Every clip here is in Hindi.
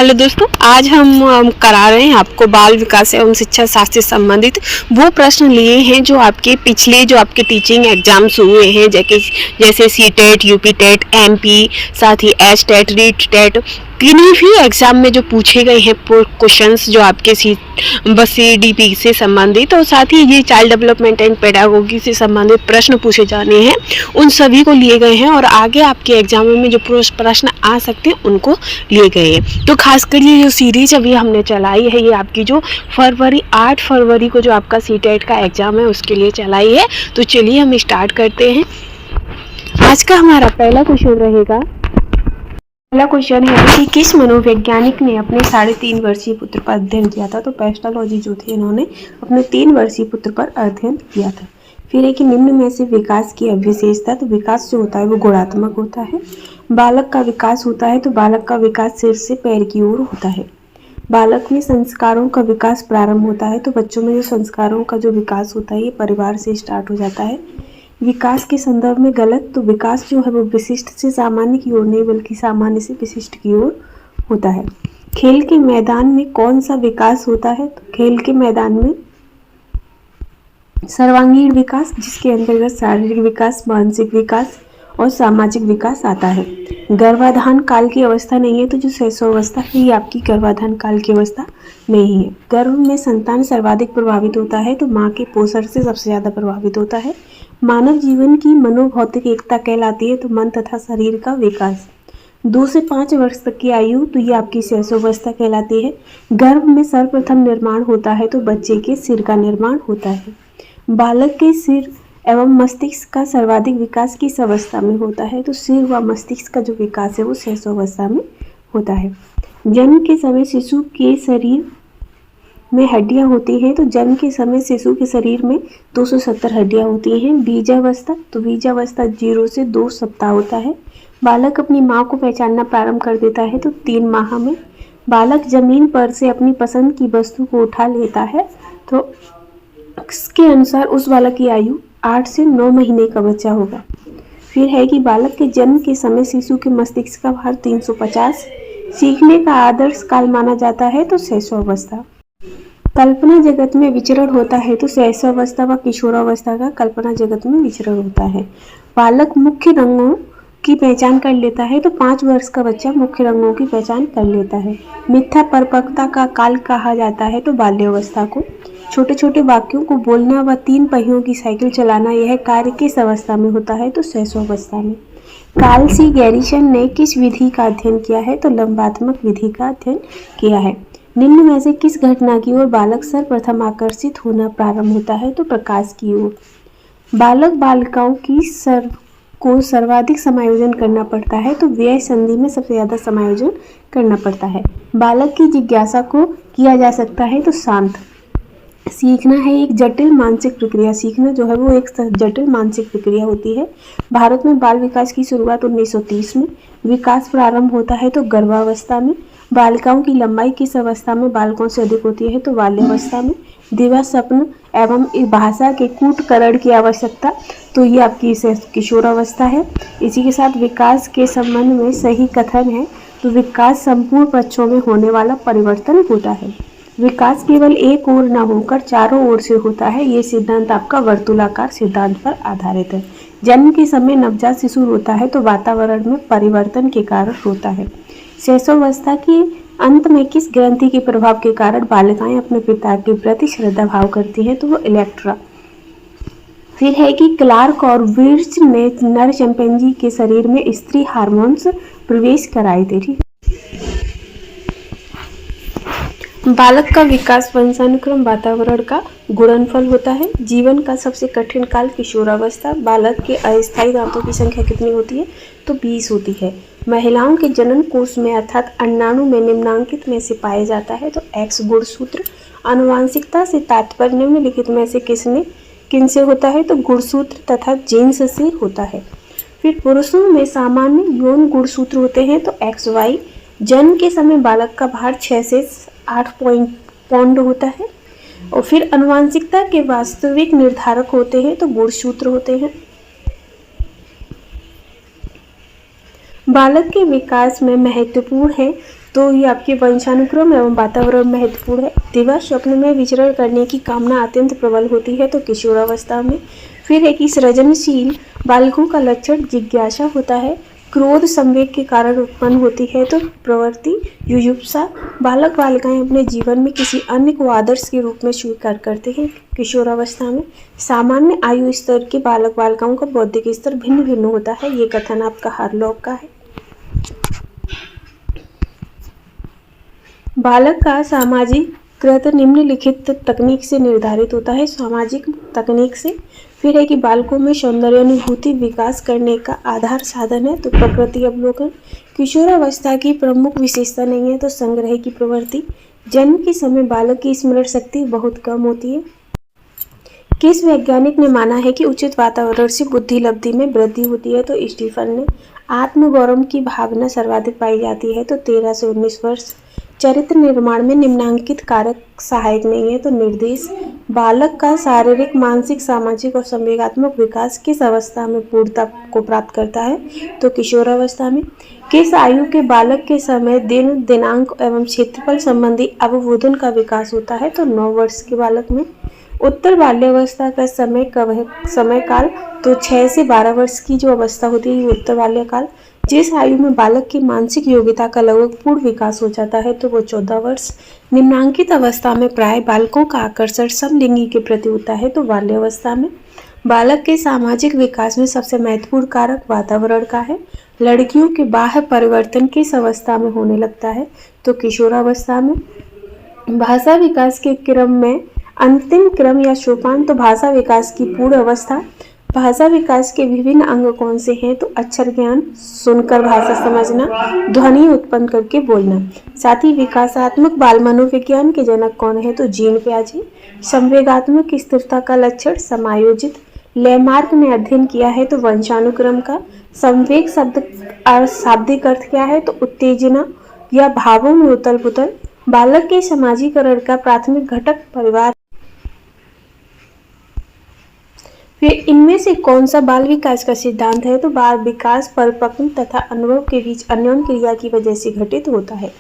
हेलो दोस्तों, आज हम करा रहे हैं आपको बाल विकास एवं शिक्षा शास्त्र से संबंधित वो प्रश्न लिए हैं जो आपके पिछले जो आपके टीचिंग एग्जाम्स हुए हैं, जैसे C TET, UP TET, MP, साथ ही एच टेट, रीट टेट, किन्हीं भी एग्जाम में जो पूछे गए हैं क्वेश्चंस जो आपके CDP से संबंधित और साथ ही ये चाइल्ड डेवलपमेंट एंड पेडागोगी से संबंधित प्रश्न पूछे जाने हैं, उन सभी को लिए गए हैं और आगे आपके एग्जामों में जो प्रश्न आ सकते हैं उनको लिए गए हैं। तो खासकर ये जो सीरीज अभी हमने चलाई है, ये आपकी जो 8 फरवरी को जो आपका CTET का एग्जाम है उसके लिए चलाई है। तो चलिए हम स्टार्ट करते हैं। आज का हमारा पहला क्वेश्चन है कि किस मनोवैज्ञानिक ने अपने 3.5 वर्षीय पुत्र पर अध्ययन किया था। तो पेस्टालॉजी जो थे, इन्होंने अपने 3 वर्षीय पुत्र पर अध्ययन किया था। फिर है कि निम्न में से विकास की विशेषता। तो विकास जो होता है वो गुणात्मक होता है। बालक का विकास होता है तो बालक का विकास सिर से पैर की ओर होता है। बालक में संस्कारों का विकास प्रारंभ होता है। तो बच्चों में जो संस्कारों का जो विकास होता है ये परिवार से स्टार्ट हो जाता है। विकास के संदर्भ में गलत। तो विकास जो है वो विशिष्ट से सामान्य की ओर नहीं बल्कि सामान्य से विशिष्ट की ओर होता है। खेल के मैदान में कौन सा विकास होता है। तो खेल के मैदान में सर्वांगीण विकास, जिसके अंतर्गत शारीरिक विकास, मानसिक विकास और सामाजिक विकास आता है। गर्भाधान काल की अवस्था नहीं है, तो जो शैशवावस्था है ये आपकी गर्भाधान काल की अवस्था नहीं है। गर्भ में संतान सर्वाधिक प्रभावित होता है तो माँ के पोषण से सबसे ज़्यादा प्रभावित होता है। मानव जीवन की मनोभौतिक एकता कहलाती है तो मन तथा शरीर का विकास। 2 से 5 वर्ष तक की आयु, तो ये आपकी शैशवावस्था कहलाती है। गर्भ में सर्वप्रथम निर्माण होता है तो बच्चे के सिर का निर्माण होता है। बालक के सिर एवं मस्तिष्क का सर्वाधिक विकास किस अवस्था में होता है। तो सिर व मस्तिष्क का जो विकास है वो शैशवावस्था में होता है। जन्म के समय शिशु के शरीर में हड्डियां होती हैं। तो जन्म के समय शिशु के शरीर में 270 हड्डियां होती हैं। बीजावस्था, तो बीजावस्था 0 से 2 सप्ताह होता है। बालक अपनी माँ को पहचानना प्रारंभ कर देता है तो 3 माह में। बालक जमीन पर से अपनी पसंद की वस्तु को उठा लेता है तो इसके अनुसार उस बालक की आयु 8 से 9 महीने का बच्चा होगा। फिर है कि बालक के जन्म के समय शिशु के मस्तिष्क का भार 350। सीखने का आदर्श काल माना जाता है तो शैशवावस्था। कल्पना जगत में विचरण होता है तो शैशवावस्था व किशोरावस्था का कल्पना जगत में विचरण होता है। बालक मुख्य रंगों की पहचान कर लेता है तो 5 वर्ष का बच्चा मुख्य रंगों की पहचान कर लेता है। मिथ्या परिपक्वता का काल कहा जाता है तो बाल्यावस्था को। छोटे छोटे वाक्यों को बोलना व 3 पहियों की साइकिल चलाना यह कार्य किस अवस्था में होता है तो शैशवावस्था में। कार्ल सी गैरिसन ने किस विधि का अध्ययन किया है तो लंबात्मक विधि का अध्ययन किया है। निम्न में से किस घटना की ओर बालक सर्वप्रथम आकर्षित होना प्रारंभ होता है तो प्रकाश की ओर। बालक बालिकाओं की सर्वाधिक समायोजन करना पड़ता है तो व्यय संधि में सबसे ज़्यादा समायोजन करना पड़ता है। बालक की जिज्ञासा को किया जा सकता है तो शांत। सीखना है एक जटिल मानसिक प्रक्रिया। सीखना जो है वो एक जटिल मानसिक प्रक्रिया होती है। भारत में बाल विकास की शुरुआत 1930 में। विकास प्रारंभ होता है तो गर्भावस्था में। बालिकाओं की लंबाई किस अवस्था में बालकों से अधिक होती है तो बाल्यावस्था में। दिवा स्वप्न एवं भाषा के कूटकरण की आवश्यकता, तो ये आपकी किशोरावस्था है। इसी के साथ विकास के संबंध में सही कथन है तो विकास संपूर्ण पक्षों में होने वाला परिवर्तन होता है। विकास केवल एक ओर न होकर चारों ओर से होता है। ये सिद्धांत आपका वर्तुलाकार सिद्धांत पर आधारित है। जन्म के समय नवजात शिशु रोता है तो वातावरण में परिवर्तन के कारण रोता है। शैशवावस्था के अंत में किस ग्रंथि के प्रभाव के कारण बालिकाएं अपने पिता के प्रति श्रद्धा भाव करती हैं तो वो इलेक्ट्रा। फिर है कि क्लार्क और विर्च ने नर चिंपैंजी के शरीर में स्त्री हार्मोन्स प्रवेश कराए थे। ठीक, बालक का विकास वंशानुक्रम वातावरण का गुणनफल होता है। जीवन का सबसे कठिन काल किशोरावस्था। बालक के अस्थायी दांतों की संख्या कितनी होती है तो 20 होती है। महिलाओं के जनन कोष में अर्थात अंडाणु में निम्नांकित में से पाया जाता है तो एक्स गुणसूत्र। आनुवांशिकता से तात्पर्य निम्नलिखित में से किनसे होता है तो गुणसूत्र तथा जीन्स से होता है। फिर पुरुषों में सामान्य यौन गुणसूत्र होते हैं तो XY। जन्म के समय बालक का भार 6 से 8 पौंड होता है। और फिर आनुवांशिकता के वास्तविक निर्धारक होते हैं तो गुणसूत्र होते हैं। बालक के विकास में महत्वपूर्ण है तो ये आपके वंशानुक्रम एवं वातावरण महत्वपूर्ण है। दिवस स्वप्न में विचरण करने की कामना अत्यंत प्रबल होती है तो किशोरावस्था में। फिर है कि सृजनशील बालकों का लक्षण जिज्ञासा होता है। क्रोध संवेग के कारण उत्पन्न होती है तो प्रवृत्ति युयुप्सा। बालक बालिकाएं अपने जीवन में किसी अन्य को आदर्श के रूप में स्वीकार करते हैं किशोरावस्था में। सामान्य आयु स्तर के बालक बालिकाओं का बौद्धिक स्तर भिन्न भिन्न होता है। ये कथन आपका हार्लॉक का है। बालक का सामाजिक कृत निम्नलिखित तकनीक से निर्धारित होता है। सामाजिक तकनीक से। फिर है कि बालकों में सौंदर्यानुभूति विकास करने का आधार साधन है तो प्रकृति अवलोकन। किशोरावस्था की प्रमुख विशेषता नहीं है तो संग्रह की प्रवृत्ति। जन्म के समय बालक की स्मरण शक्ति बहुत कम होती है। किस वैज्ञानिक ने माना है कि उचित वातावरण से बुद्धि लब्धि में वृद्धि होती है तो स्टीफन ने। आत्मगौरव की भावना सर्वाधिक पाई जाती है तो 13 से 19 वर्ष। चरित्र निर्माण में निम्नांकित कारक सहायक नहीं है तो निर्देश। बालक का शारीरिक मानसिक सामाजिक और संवेगात्मक विकास किस अवस्था में पूर्णता को प्राप्त करता है तो किशोरावस्था में। किस आयु के बालक के समय दिन दिनांक एवं क्षेत्रफल संबंधी अवबोधन का विकास होता है तो 9 वर्ष के बालक में। उत्तर बाल्यावस्था का समय कब है समय काल तो 6 से 12 वर्ष की जो अवस्था होती है ये उत्तर बाल्यकाल। जिस आयु में बालक की मानसिक योग्यता का लगभग पूर्ण विकास हो जाता है तो वो 14 वर्ष। निम्नांकित अवस्था में प्राय बालकों का आकर्षण समलिंगी के प्रति होता है तो बाल्यावस्था में। बालक के सामाजिक विकास में सबसे महत्वपूर्ण कारक वातावरण का है। लड़कियों के बाह्य परिवर्तन किस अवस्था में होने लगता है तो किशोरावस्था में। भाषा विकास के क्रम में अंतिम क्रम या सोपान तो भाषा विकास की पूर्ण अवस्था। भाषा विकास के विभिन्न अंग कौन से हैं तो अक्षर ज्ञान, सुनकर भाषा समझना, ध्वनि उत्पन्न करके बोलना। साथ ही विकासात्मक बाल मनोविज्ञान के जनक कौन है तो जीन प्याजे। संवेगात्मक स्थिरता का लक्षण समायोजित। लैमार्क ने अध्ययन किया है तो वंशानुक्रम का। संवेग शब्द शाब्दिक अर्थ क्या है तो उत्तेजना या भावों में उथल पुथल। बालक के समाजीकरण का प्राथमिक घटक परिवार। फिर इनमें से कौन सा बाल विकास का सिद्धांत है तो बाल विकास परिपक्व तथा अनुभव के बीच अन्योन्य क्रिया की वजह से घटित होता है।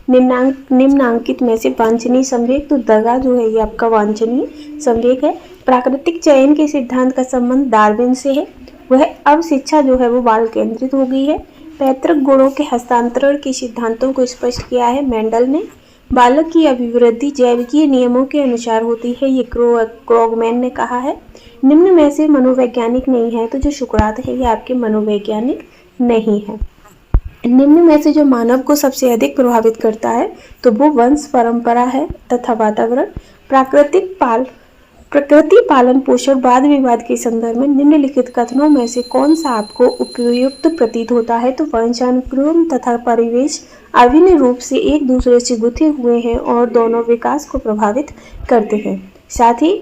निम्नांकित में से वांछनीय संवेग तो दगा जो है ये आपका वांछनीय संवेग है। प्राकृतिक चयन के सिद्धांत का संबंध डार्विन से है। वह अब शिक्षा जो है वो बाल केंद्रित हो गई है। पैतृक गुणों के हस्तांतरण के सिद्धांतों को स्पष्ट किया है मेंडल ने। बालक की अभिवृद्धि जैविकीय नियमों के अनुसार होती है ये क्रोगमैन ने कहा है। निम्न में से मनोवैज्ञानिक नहीं है तो जो सुकरात है ये आपके मनोवैज्ञानिक नहीं है। निम्न में से जो मानव को सबसे अधिक प्रभावित करता है तो वो वंश परंपरा है तथा वातावरण। प्रकृति पालन पोषण वाद विवाद के संदर्भ में निम्नलिखित कथनों में से कौन सा आपको उपयुक्त प्रतीत होता है तो वंशानुक्रम तथा परिवेश अभिन्न रूप से एक दूसरे से गुथे हुए हैं और दोनों विकास को प्रभावित करते हैं। साथ ही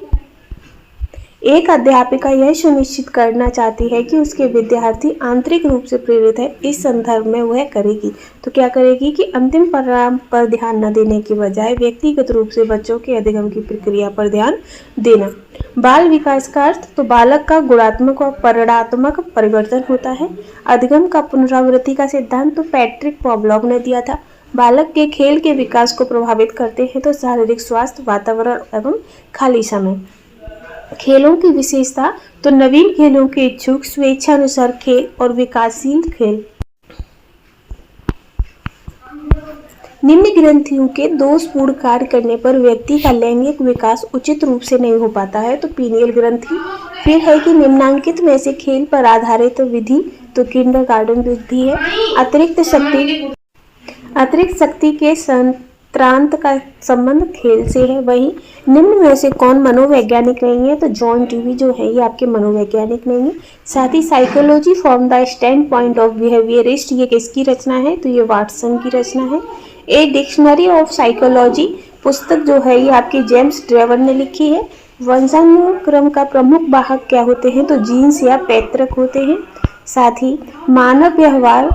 एक अध्यापिका यह सुनिश्चित करना चाहती है कि उसके विद्यार्थी आंतरिक रूप से प्रेरित है। इस संदर्भ में वह करेगी तो क्या करेगी कि अंतिम परिणाम पर ध्यान न देने के बजाय व्यक्तिगत रूप से बच्चों के अधिगम की प्रक्रिया पर ध्यान देना। बाल विकास का अर्थ तो बालक का गुणात्मक और परिणात्मक परिवर्तन होता है। अधिगम का पुनरावृत्ति का सिद्धांत तो पैट्रिक पॉवलोव ने दिया था। बालक के खेल के विकास को प्रभावित करते हैं तो शारीरिक स्वास्थ्य, वातावरण एवं खाली समय। खेलों की विशेषता तो नवीन खेलों के इच्छुक, स्वेच्छानुसार खेल और विकासशील खेल। निम्न ग्रंथियों के दोषपूर्ण कार्य करने पर व्यक्ति का लैंगिक विकास उचित रूप से नहीं हो पाता है तो पीनियल ग्रंथि। फिर है कि निम्नांकित में से खेल पर आधारित विधि तो किंडरगार्टन विधि है। अतिरिक्त शक्ति के संक्रांत का संबंध खेल से है। वहीं निम्न में से कौन मनोवैज्ञानिक नहीं है तो जॉन टीवी जो है ये आपके मनोवैज्ञानिक नहीं है। साथ ही psychology from the stand point of behaviourist ये किसकी रचना है तो ये वाटसन की रचना है। ए डिक्शनरी ऑफ साइकोलॉजी पुस्तक जो है ये आपकी जेम्स ड्रेवर ने लिखी है। वंशानुक्रम का प्रमुख वाहक क्या होते हैं तो जीन्स या पैतृक होते हैं। साथ ही मानव व्यवहार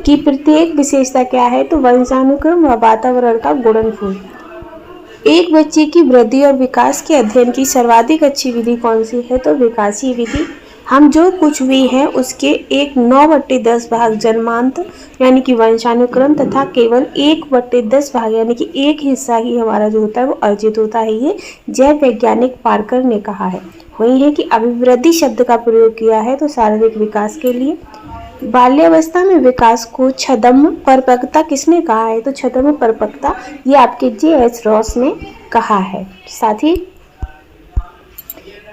की प्रत्येक विशेषता क्या है तो वंशानुक्रम व वातावरण का गुणनफल। एक बच्चे की वृद्धि और विकास के अध्ययन की सर्वाधिक अच्छी विधि कौन सी है तो विकासीय विधि। हम जो कुछ भी हैं उसके एक 9/10 भाग जन्मांत यानी कि वंशानुक्रम तथा केवल 1/10 भाग यानी कि एक हिस्सा ही हमारा जो होता है वो अर्जित होता है, ये जैव वैज्ञानिक पार्कर ने कहा है। वही है कि अभिवृद्धि शब्द का प्रयोग किया है तो शारीरिक विकास के लिए। बाल्यावस्था में विकास को छद्म परिपक्वता किसने कहा है? तो छद्म परिपक्वता ये आपके J.H. रॉस ने कहा है। साथ ही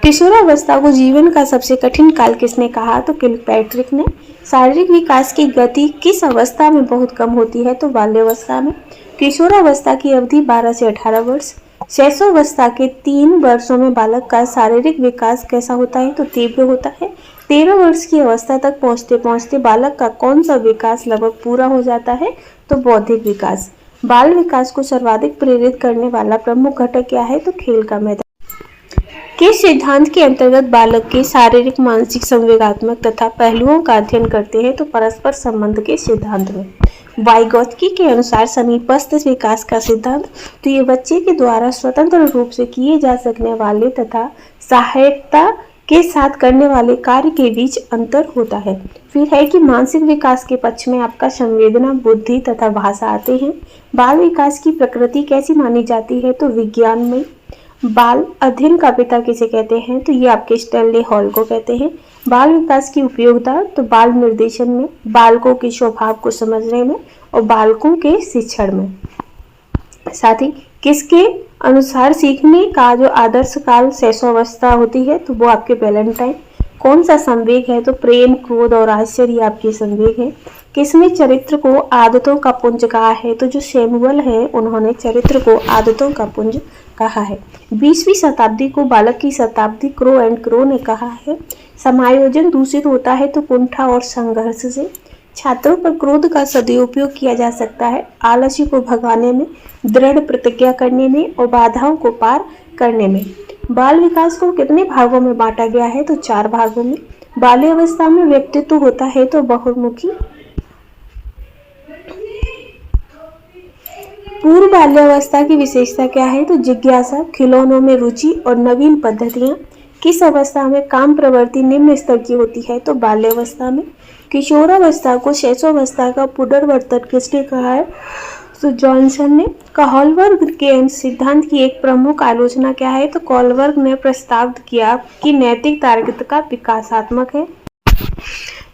किशोरावस्था को जीवन का सबसे कठिन काल किसने कहा? तो किलपैट्रिक ने। शारीरिक विकास की गति किस अवस्था में बहुत कम होती है? तो बाल्यावस्था में। किशोरावस्था की अवधि 12 से 18 वर्ष। शैशवावस्था के 3 वर्षों में बालक का शारीरिक विकास कैसा होता है? तो तीव्र होता है। 13 वर्ष की अवस्था तक पहुंचते पहुंचते बालक का कौन सा विकास लगभग पूरा हो जाता है? तो बौद्धिक विकास। बाल विकास को सर्वाधिक प्रेरित करने वाला प्रमुख घटक क्या है? तो खेल का मैदान। किस सिद्धांत के अंतर्गत बालक के शारीरिक, मानसिक, संवेगात्मक तथा पहलुओं का अध्ययन करते हैं? तो परस्पर संबंध के सिद्धांत में। वाइगोत्स्की के अनुसार समीपस्थ विकास का सिद्धांत, तो ये बच्चे के द्वारा स्वतंत्र रूप से किए जा सकने वाले तथा सहायता के साथ करने वाले कार्य के बीच अंतर होता है। फिर है कि मानसिक विकास के पक्ष में आपका संवेदना, बुद्धि तथा भाषा आते हैं। बाल विकास की प्रकृति कैसी मानी जाती है? तो विज्ञान में। बाल अध्ययन का पिता किसे कहते हैं? तो ये आपके स्टैनली हॉल को कहते हैं। बाल विकास की उपयोगिता, तो बाल निर्देशन में, बालकों के स्वभाव को समझने में और बालकों के शिक्षण में। साथ ही किसके अनुसार सीखने का जो आदर्श काल शैशवावस्था होती है? तो वो आपके वैलेंटाइन। कौन सा संवेग है? तो प्रेम, क्रोध और आश्चर्य आपके संवेग है। किसने चरित्र को आदतों का पुंज कहा है? तो जो सैमुअल है उन्होंने चरित्र को आदतों का पुंज कहा है। 20वीं शताब्दी को बालक की शताब्दी क्रो एंड क्रो ने कहा है। समायोजन दूषित होता है तो कुंठा और संघर्ष से। छात्रों पर क्रोध का सदुपयोग किया जा सकता है आलस्य को भगाने में, दृढ़ प्रतिज्ञा करने में और बाधाओं को पार करने में। बाल विकास को कितने भागों में बांटा गया है? तो 4 भागों में। बाल्यावस्था में व्यक्तित्व होता है तो बहुमुखी। पूर्व बाल्यावस्था की विशेषता क्या है? तो जिज्ञासा, खिलौनों में रुचि और नवीन पद्धतियां। किस अवस्था में काम प्रवृत्ति निम्न स्तर की होती है? तो बाल्यावस्था में। किशोरावस्था को शैशवावस्था का पुनर्वर्तन किसने कहा है? तो जॉनसन ने। कॉलबर्ग के सिद्धांत की एक प्रमुख आलोचना क्या है? तो कॉलबर्ग ने प्रस्ताव किया कि नैतिक तार्किकता विकासात्मक है।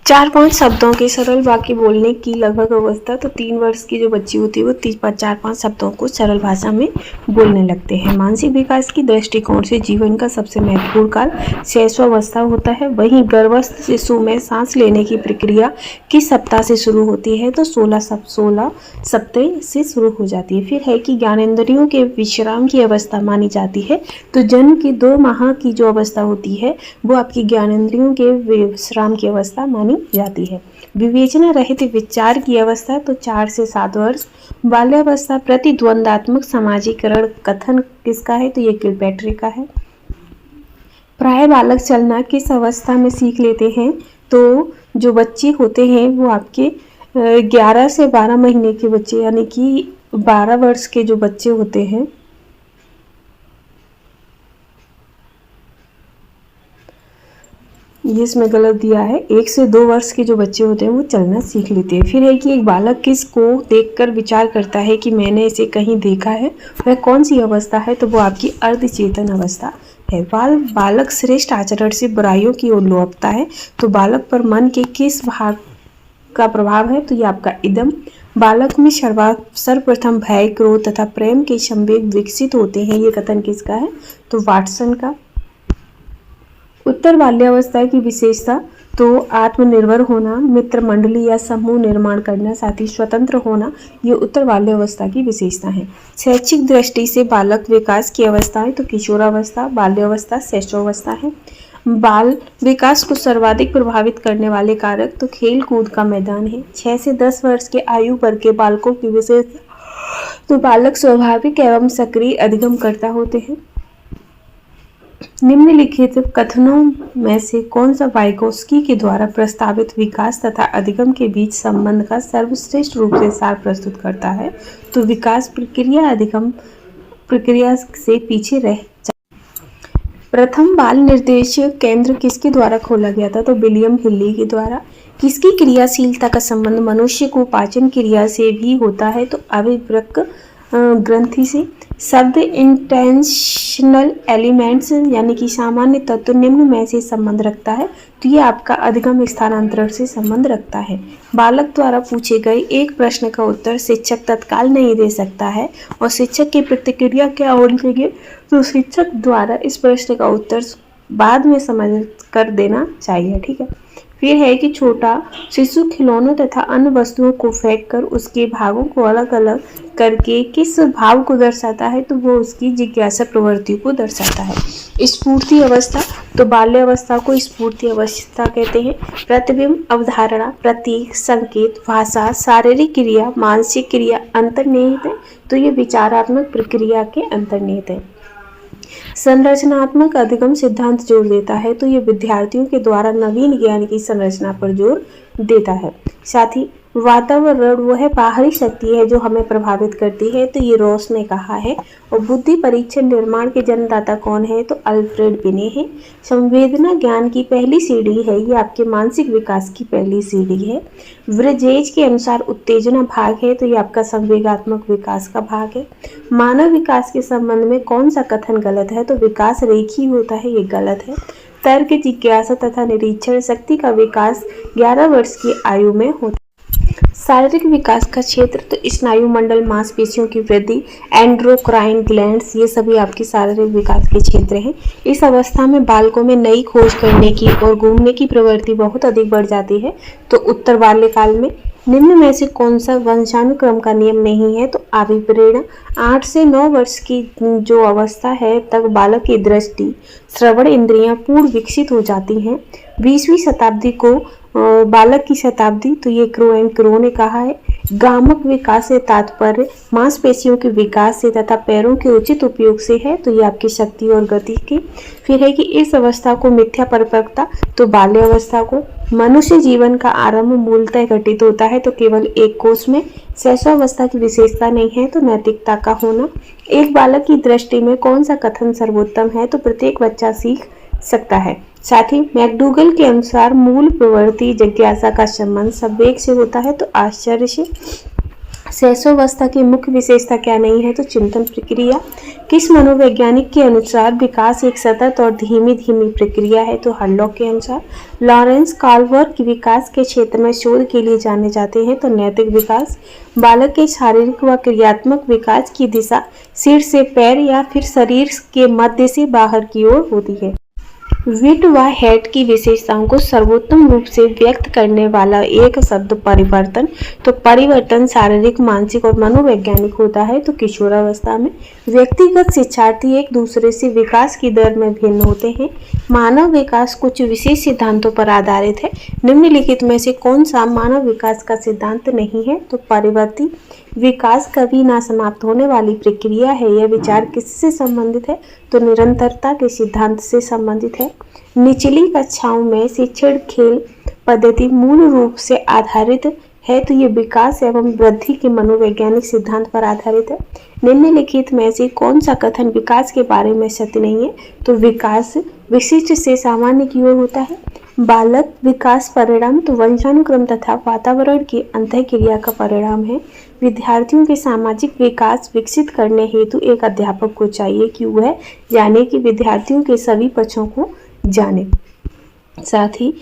4-5 शब्दों के सरल वाक्य बोलने की लगभग अवस्था, तो 3 वर्ष की जो बच्ची होती है वो 4-5 शब्दों को सरल भाषा में बोलने लगते हैं। मानसिक विकास की दृष्टिकोण से जीवन का सबसे महत्वपूर्ण काल शैशवावस्था होता है। वहीं गर्भस्थ शिशु में सांस लेने की प्रक्रिया किस सप्ताह से शुरू होती है? तो 16 सप्ताह से शुरू हो जाती है। फिर है कि ज्ञानेंद्रियों के विश्राम की अवस्था मानी जाती है, तो जन्म के 2 माह की जो अवस्था होती है वो आपकी ज्ञानेंद्रियों के विश्राम की अवस्था मानी जाती है। विवेचना रहित विचार की अवस्था, तो 4 से 7 वर्ष। बाल्यावस्था प्रतिद्वंदात्मक समाजीकरण कथन किसका है? तो ये किलपैट्रिक का है। प्राय बालक चलना किस अवस्था में सीख लेते हैं? तो जो बच्चे होते हैं वो आपके 11 से 12 महीने के बच्चे यानी कि 12 वर्ष के जो बच्चे होते हैं, ये इसमें गलत दिया है। 1 से 2 वर्ष के जो बच्चे होते हैं वो चलना सीख लेते हैं। फिर है कि एक बालक किसको देखकर विचार करता है कि मैंने इसे कहीं देखा है, वह कौन सी अवस्था है? तो वो आपकी अर्धचेतन अवस्था है। बालक श्रेष्ठ आचरण से बुराइयों की ओर लोभता है, तो बालक पर मन के किस भाग का प्रभाव है? तो ये आपका इदम। बालक में सर्वप्रथम भय, क्रोध तथा प्रेम के संवेग विकसित होते हैं, ये कथन किसका है? तो वाटसन का। उत्तर बाल्यावस्था की विशेषता, तो आत्मनिर्भर होना, मित्र मंडली या समूह निर्माण करना, साथ ही स्वतंत्र होना, ये उत्तर बाल्यावस्था की विशेषता है। शैक्षिक दृष्टि से बालक विकास की अवस्थाएं, तो किशोरावस्था, बाल्यावस्था, शैशवावस्था है। बाल विकास को सर्वाधिक प्रभावित करने वाले कारक, तो खेल कूद का मैदान है। 6 से 10 वर्ष के आयु वर्ग के बालकों की विशेषता, तो बालक स्वाभाविक एवं सक्रिय अधिगम करता होते हैं। निम्नलिखित कथनों में से कौन सा वाइगोत्स्की के द्वारा प्रस्तावित विकास तथा अधिगम के बीच संबंध का सर्वश्रेष्ठ रूप से सार प्रस्तुत करता है? तो विकास प्रक्रिया अधिगम प्रक्रिया से पीछे रह प्रथम बाल निर्देश केंद्र किसके द्वारा खोला गया था? तो विलियम हिल्ली के द्वारा। किसकी क्रियाशीलता का संबंध मनुष्य को पाचन क्रिया से भी होता है? तो अभिवृक्क ग्रंथि से। शब्द इंटेंशनल एलिमेंट्स यानी कि सामान्य तत्व निम्न में से संबंध रखता है, तो ये आपका अधिगम स्थानांतरण से संबंध रखता है। बालक द्वारा पूछे गए एक प्रश्न का उत्तर शिक्षक तत्काल नहीं दे सकता है और शिक्षक की प्रतिक्रिया क्या होनी चाहिए? तो शिक्षक द्वारा इस प्रश्न का उत्तर बाद में समझ कर देना चाहिए। ठीक है। फिर है कि छोटा शिशु खिलौनों तथा अन्य वस्तुओं को फेंककर उसके भागों को अलग अलग करके किस भाव को दर्शाता है? तो वो उसकी जिज्ञासा प्रवृत्ति को दर्शाता है। स्फूर्ति अवस्था, तो बाल्य अवस्था को स्फूर्ति अवस्था कहते हैं। प्रतिबिंब, अवधारणा, प्रतीक, संकेत, भाषा, शारीरिक क्रिया, मानसिक क्रिया अंतर्निहित है, तो ये विचारात्मक प्रक्रिया के अंतर्निहित है। संरचनात्मक अधिगम सिद्धांत जोर देता है, तो ये विद्यार्थियों के द्वारा नवीन ज्ञान की संरचना पर जोर देता है। साथ ही वातावरण वह बाहरी शक्ति है जो हमें प्रभावित करती है, तो ये रॉस ने कहा है। और बुद्धि परीक्षण निर्माण के जन्मदाता कौन है? तो अल्फ्रेड बिने है। संवेदना ज्ञान की पहली सीढ़ी है, ये आपके मानसिक विकास की पहली सीढ़ी है। ब्रजेज के अनुसार उत्तेजना भाग है, तो ये आपका संवेगात्मक विकास का भाग है। मानव विकास के संबंध में कौन सा कथन गलत है? तो विकास रेखीय होता है, ये गलत है। तर्क, जिज्ञासा तथा निरीक्षण शक्ति का विकास 11 वर्ष की आयु में होता है। शारीरिक विकास का क्षेत्र, तो स्नायु मंडल, मांसपेशियों की वृद्धि, एंड्रोक्राइन ग्लैंड्स, ये सभी आपके शारीरिक विकास के क्षेत्र हैं। इस अवस्था में बालकों में नई खोज करने की और घूमने की प्रवृत्ति बहुत अधिक बढ़ जाती है। तो उत्तर बाल्यकाल में निम्न में से कौन सा वंशानुक्रम का नियम नहीं है? तो अभिप्रेरणा। 8 से 9 वर्ष की जो अवस्था है तक बालक की दृष्टि, श्रवण इंद्रियां पूर्ण विकसित हो जाती हैं। 20वीं शताब्दी को बालक की शताब्दी, तो ये क्रो एंड क्रो ने कहा है। गामक विकास से तात्पर्य मांसपेशियों के विकास से तथा पैरों के उचित उपयोग से है, तो ये आपकी शक्ति और गति की। फिर है कि इस अवस्था को मिथ्या परिपक्वता, तो बाल्य अवस्था को। मनुष्य जीवन का आरंभ मूलतः घटित होता है, तो केवल एक कोष में। शैशवावस्था की विशेषता नहीं है, तो नैतिकता का होना। एक बालक की दृष्टि में कौन सा कथन सर्वोत्तम है? तो प्रत्येक बच्चा सीख सकता है। साथ ही मैकडूगल के अनुसार मूल प्रवृत्ति जिज्ञासा का संबंध संवेग से होता है, तो आश्चर्य से। शैशवावस्था की मुख्य विशेषता क्या नहीं है? तो चिंतन प्रक्रिया। किस मनोवैज्ञानिक के अनुसार विकास एक सतत और धीमी धीमी प्रक्रिया है? तो हर्लॉक के अनुसार। लॉरेंस कार्वर की विकास के क्षेत्र में शोध के लिए जाने जाते हैं, तो नैतिक विकास। बालक के शारीरिक व क्रियात्मक विकास की दिशा सिर से पैर या फिर शरीर के मध्य से बाहर की ओर होती है। विट व हेट की विशेषताओं को सर्वोत्तम रूप से व्यक्त करने वाला एक शब्द परिवर्तन, तो परिवर्तन शारीरिक, मानसिक और मनोवैज्ञानिक होता है। तो किशोरावस्था में व्यक्तिगत शिक्षार्थी एक दूसरे से विकास की दर में भिन्न होते हैं। मानव विकास कुछ विशेष सिद्धांतों पर आधारित है। निम्नलिखित में से कौन सा मानव विकास का सिद्धांत नहीं है? तो परिवर्ती विकास कभी ना समाप्त होने वाली प्रक्रिया है। यह विचार किससे संबंधित है? तो निरंतरता के सिद्धांत से संबंधित है। निचली कक्षाओं में शिक्षण खेल पद्धति मूल रूप से आधारित है, तो ये विकास एवं वृद्धि के मनोवैज्ञानिक सिद्धांत पर आधारित है। निम्नलिखित में से कौन सा कथन विकास के बारे में सत्य नहीं है? तो विकास विशिष्ट से सामान्य की ओर होता है। बालक विकास परिणाम, तो वंशानुक्रम तथा वातावरण की अंतःक्रिया का परिणाम है। विद्यार्थियों के सामाजिक विकास विकसित करने हेतु एक अध्यापक को चाहिए कि वह जाने कि विद्यार्थियों के सभी पक्षों को जाने। साथ ही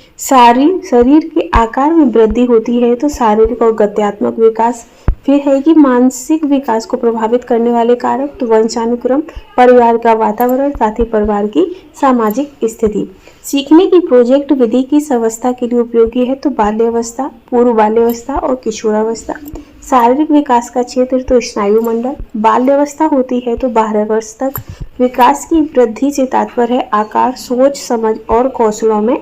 शरीर के आकार में वृद्धि होती है, तो शारीरिक और गत्यात्मक विकास। फिर है कि मानसिक विकास को प्रभावित करने वाले कारक, तो वंशानुक्रम, परिवार का वातावरण, साथ ही परिवार की सामाजिक स्थिति। सीखने की प्रोजेक्ट विधि किस अवस्था के लिए उपयोगी है? तो बाल्यावस्था, पूर्व बाल्यावस्था और किशोरावस्था। शारीरिक विकास का क्षेत्र, तो स्नायु मंडल। बाल्यावस्था होती है तो 12 वर्ष तक। विकास की वृद्धि से तात्पर्य है आकार, सोच, समझ और कौशलों में।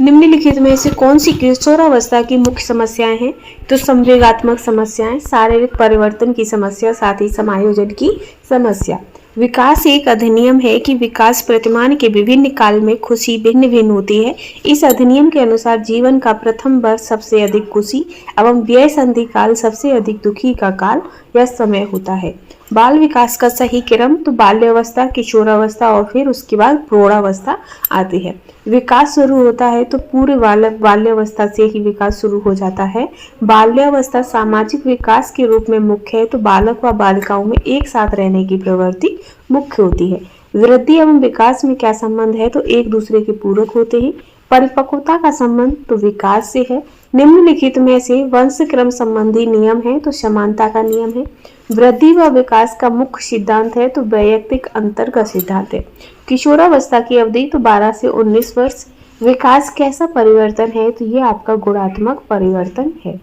निम्नलिखित में से कौन सी किशोरावस्था की मुख्य समस्याएं हैं? तो संवेगात्मक समस्याएं, शारीरिक परिवर्तन की समस्या, साथ ही समायोजन की समस्या। विकास एक अधिनियम है कि विकास प्रतिमान के विभिन्न काल में खुशी भिन्न भिन्न होती है। इस अधिनियम के अनुसार जीवन का प्रथम वर्ष सबसे अधिक खुशी एवं व्यय संधि काल सबसे अधिक दुखी का काल या समय होता है। बाल विकास का सही क्रम तो बाल्यावस्था, किशोरावस्था और फिर उसके बाद प्रौढ़ावस्था आती है। विकास शुरू होता है तो पूर्व बाल्यावस्था से ही विकास शुरू हो जाता है। बाल्यावस्था सामाजिक विकास के रूप में मुख्य है, तो बालक व बालिकाओं में एक साथ रहने की प्रवृत्ति मुख्य होती है। वृद्धि एवं विकास में क्या संबंध है, तो एक दूसरे के पूरक होते हैं। परिपक्वता का संबंध तो विकास से है। निम्नलिखित में से वंश क्रम संबंधी नियम है, तो समानता का नियम है। वृद्धि व विकास का मुख्य सिद्धांत है, तो वैयक्तिक अंतर का सिद्धांत है। किशोरावस्था की अवधि तो 12 से 19 वर्ष। विकास कैसा परिवर्तन है, तो ये आपका गुणात्मक परिवर्तन है।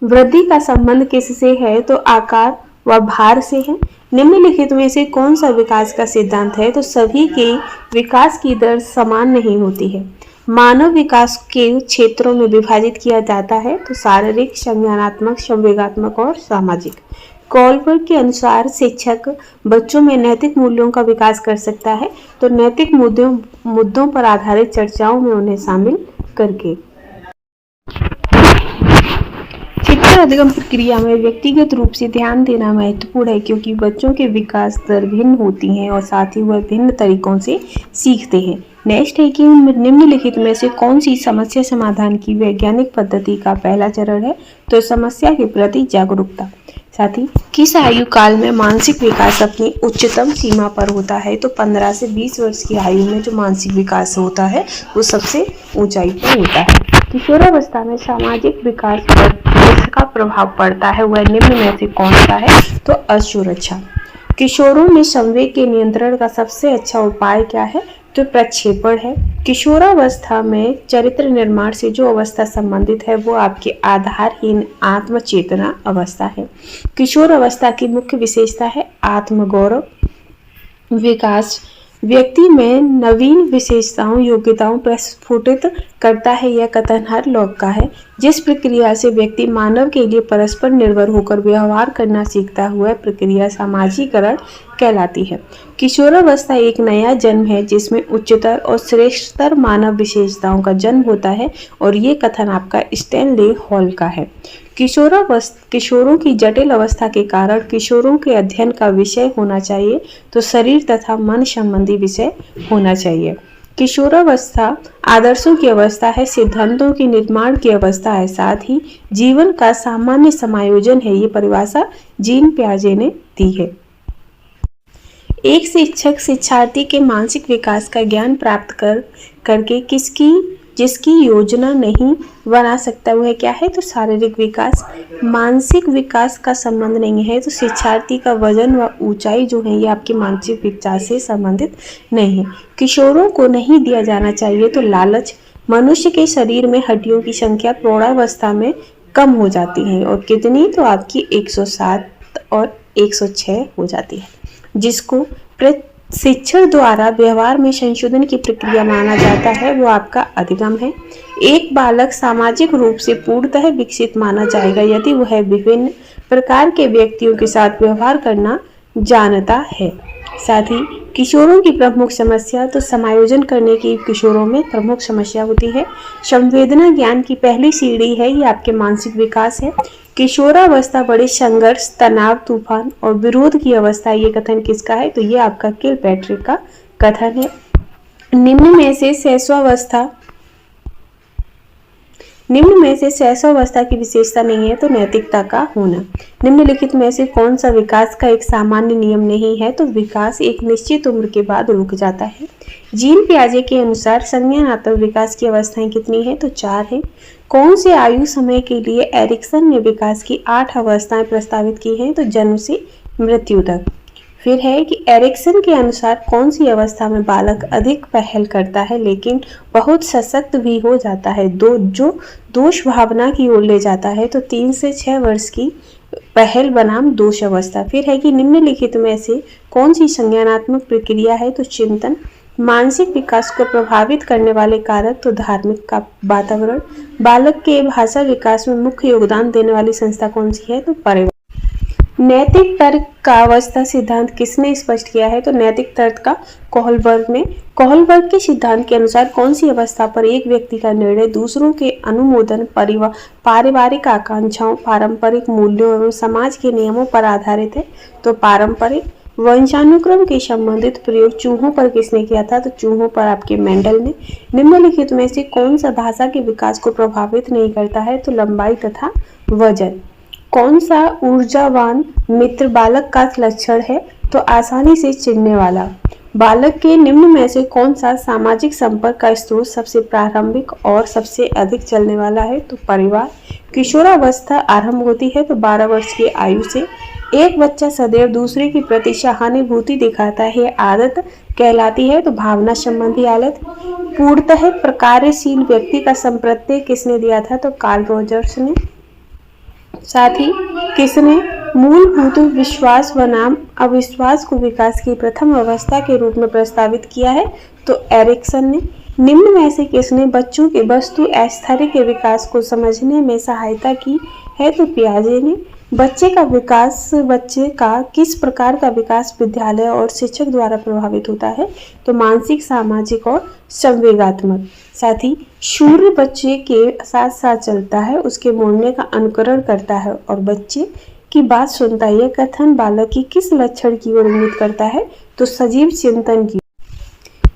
वृद्धि का संबंध किससे है, तो आकार व भार से है। निम्नलिखित में से कौन सा विकास का सिद्धांत है, तो सभी के विकास की दर समान नहीं होती है। मानव विकास के क्षेत्रों में विभाजित किया जाता है, तो शारीरिक, संज्ञानात्मक, संवेगात्मक और सामाजिक। कोलबर्ग के अनुसार शिक्षक बच्चों में नैतिक मूल्यों का विकास कर सकता है, तो नैतिक मुद्दों पर आधारित चर्चाओं में उन्हें शामिल करके। शिक्षा अधिगम प्रक्रिया में व्यक्तिगत रूप से ध्यान देना महत्वपूर्ण है, क्योंकि बच्चों के विकास दर भिन्न होती हैं और साथ ही वह भिन्न तरीकों से सीखते हैं। नेक्स्ट है कि निम्नलिखित में से कौन सी समस्या समाधान की वैज्ञानिक पद्धति का पहला चरण है, तो समस्या के प्रति जागरूकता। साथ ही किस आयु काल में मानसिक विकास अपनी उच्चतम सीमा पर होता है, तो 15 से 20 वर्ष की आयु में जो मानसिक विकास होता है वो सबसे ऊंचाई पर होता है। किशोरावस्था में सामाजिक विकास पर जिसका प्रभाव पड़ता है वह निम्न में से कौन सा है, तो असुरक्षा। किशोरों में संवेग के नियंत्रण का सबसे अच्छा उपाय क्या है, तो प्रक्षेपण है। किशोरावस्था में चरित्र निर्माण से जो अवस्था संबंधित है वो आपकी आधारहीन आत्मचेतना अवस्था है। किशोरावस्था की मुख्य विशेषता है आत्मगौरव। विकास व्यक्ति में नवीन विशेषताओं, योग्यताओं पर स्फुटित करता है। यह कथन हर लोग का है। जिस प्रक्रिया से व्यक्ति मानव के लिए परस्पर निर्भर होकर व्यवहार करना सीखता हुआ प्रक्रिया सामाजिकरण कहलाती है। किशोरावस्था एक नया जन्म है जिसमें उच्चतर और श्रेष्ठतर मानव विशेषताओं का जन्म होता है, और ये कथन आपका स्टैनले हॉल का है। किशोरों की जटिल अवस्था के कारण किशोरों के अध्ययन का विषय होना चाहिए, तो शरीर तथा मन संबंधी विषय होना चाहिए। किशोरावस्था आदर्शों की अवस्था है, सिद्धांतों के निर्माण की अवस्था है, साथ ही जीवन का सामान्य समायोजन है। ये परिभाषा जीन पियाजे ने दी है। एक शिक्षक शिक्षार्थी के मानसिक विकास का ज्ञान प्राप्त करके जिसकी योजना नहीं बना सकता वह क्या है, तो शारीरिक विकास। मानसिक विकास का संबंध नहीं है, तो शिक्षार्थी का वजन व ऊंचाई जो है ये आपके मानसिक विकास से संबंधित नहीं है। किशोरों को नहीं दिया जाना चाहिए तो लालच। मनुष्य के शरीर में हड्डियों की संख्या प्रौढ़ावस्था में कम हो जाती है, और कितनी, तो आपकी 107 और 106 हो जाती है, जिसको शिक्षण द्वारा व्यवहार में संशोधन की प्रक्रिया माना जाता है, वो आपका अधिगम है। एक बालक सामाजिक रूप से पूर्णतः विकसित माना जाएगा यदि वह विभिन्न प्रकार के व्यक्तियों के साथ व्यवहार करना जानता है। साथ ही किशोरों की प्रमुख समस्या, तो समायोजन करने की किशोरों में प्रमुख समस्या होती है। संवेदना ज्ञान की पहली सीढ़ी है, ये आपके मानसिक विकास है। किशोरावस्था बड़े संघर्ष, तनाव, तूफान और विरोध की अवस्था। ये कथन किसका है, तो ये आपका किलपैट्रिक का कथन है। निम्न में से शैशवावस्था की विशेषता नहीं है, तो नैतिकता का होना। निम्नलिखित में से कौन सा विकास का एक सामान्य नियम नहीं है, तो विकास एक निश्चित उम्र के बाद रुक जाता है। जीन पियाजे के अनुसार संज्ञानात्मक विकास की अवस्थाएं कितनी है, तो 4 है। कौन से आयु समय के लिए एरिक्सन ने विकास की 8 अवस्थाएं प्रस्तावित की हैं, तो जन्म से मृत्यु तक। फिर है कि एरिक्सन के अनुसार कौन सी अवस्था में बालक अधिक पहल करता है लेकिन बहुत सशक्त भी हो जाता है, जो दोष भावना की ओर ले जाता है, तो 3 से 6 वर्ष की पहल बनाम दोष अवस्था। फिर है कि निम्नलिखित में से कौन सी संज्ञानात्मक प्रक्रिया है, तो चिंतन। मानसिक विकास को प्रभावित करने वाले कारक, तो धार्मिक का वातावरण। बालक के भाषा विकास में मुख्य योगदान देने वाली संस्था कौन सी है, तो परिवार। नैतिक तर्क का अवस्था सिद्धांत किसने स्पष्ट किया है? तो नैतिक तर्क का कोहलबर्ग ने। कोहलबर्ग के सिद्धांत के अनुसार कौन सी अवस्था पर एक व्यक्ति का निर्णय दूसरों के अनुमोदन, पारिवारिक आकांक्षाओं, पारंपरिक मूल्यों एवं समाज के नियमों पर आधारित है? तो पारंपरिक। वंशानुक्रम के संबंधित प्रयोग चूहों पर किसने किया था? तो चूहों पर आपके मेंडल ने। निम्नलिखित में से कौन सा भाषा के विकास को प्रभावित नहीं करता है? तो लंबाई तथा वजन। कौन सा ऊर्जावान मित्र बालक का लक्षण है? तो आसानी से चिढ़ने वाला। बालक के निम्न में से कौन सा सामाजिक संपर्क का स्रोत सबसे प्रारंभिक और सबसे अधिक चलने वाला है? तो परिवार। किशोरावस्था आरंभ होती है तो 12 वर्ष की आयु से। एक बच्चा सदैव दूसरे के प्रति सहानुभूति दिखाता है, आदत कहलाती है तो भावना संबंधी आदत। पूर्णतः प्रकार्यशील व्यक्ति का संप्रत्यय किसने दिया था? तो कार्ल रोजर्स ने। साथ ही किसने मूलभूत विश्वास बनाम अविश्वास को विकास की प्रथम अवस्था के रूप में प्रस्तावित किया है? तो एरिक्सन ने। निम्न में से किसने बच्चों के वस्तु ऐस्थैतिक के विकास को समझने में सहायता की है? तो पियाजे ने। बच्चे का किस प्रकार का विकास विद्यालय और शिक्षक द्वारा प्रभावित होता है? तो मानसिक, सामाजिक और संवेगात्मक। साथ ही सूर्य बच्चे के साथ साथ चलता है, उसके बोलने का अनुकरण करता है और बच्चे की बात सुनता है। यह कथन बालक की किस लक्षण की ओर इंगित करता है? तो सजीव चिंतन की।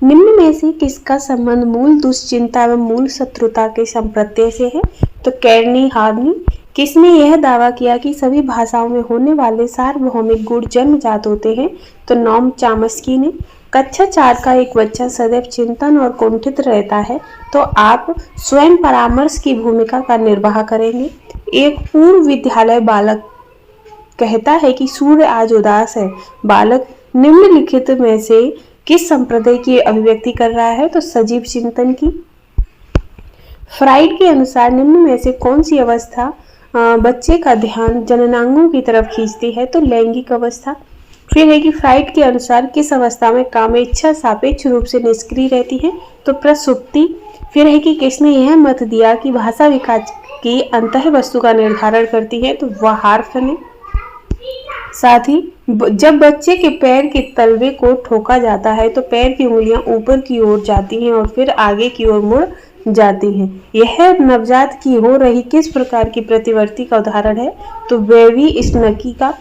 निम्न में से किसका संबंध मूल दुश्चिंता एवं मूल शत्रुता के संप्रत्यय से है? तो कैर्नी हार्नी। किसने यह दावा किया कि सभी भाषाओं में होने वाले सार्वभौमिक गुण जन्मजात होते हैं? तो नॉम चॉम्स्की ने। कक्षा 4 का एक बच्चा सदैव चिंतन और कुंठित रहता है तो आप स्वयं परामर्श की भूमिका का निर्वाह करेंगे। एक पूर्व विद्यालय बालक कहता है कि सूर्य आज उदास है। बालक निम्नलिखित में से किस संप्रदाय की अभिव्यक्ति कर रहा है? तो सजीव चिंतन की। फ्राइड के अनुसार निम्न में से कौन सी अवस्था बच्चे का ध्यान जननांगों की तरफ खींचती है? तो लैंगिक अवस्था। फिर है कि फ्राइड के अनुसार किस अवस्था में कामेच्छा सापेक्ष रूप से निष्क्रिय रहती है? तो प्रसुप्ति। फिर है कि किसने यह मत दिया कि भाषा विकास की अंतः वस्तु का निर्धारण करती है? तो वाहार्फ ने। साथ ही जब बच्चे के पैर के तलवे को ठोका जाता है तो पैर की उंगलियां ऊपर की ओर जाती हैं और फिर आगे की ओर मुड़ जाती हैं। यह नवजात की हो रही किस प्रकार की प्रतिवर्ती का उदाहरण है? तो बेबी स्नकी का।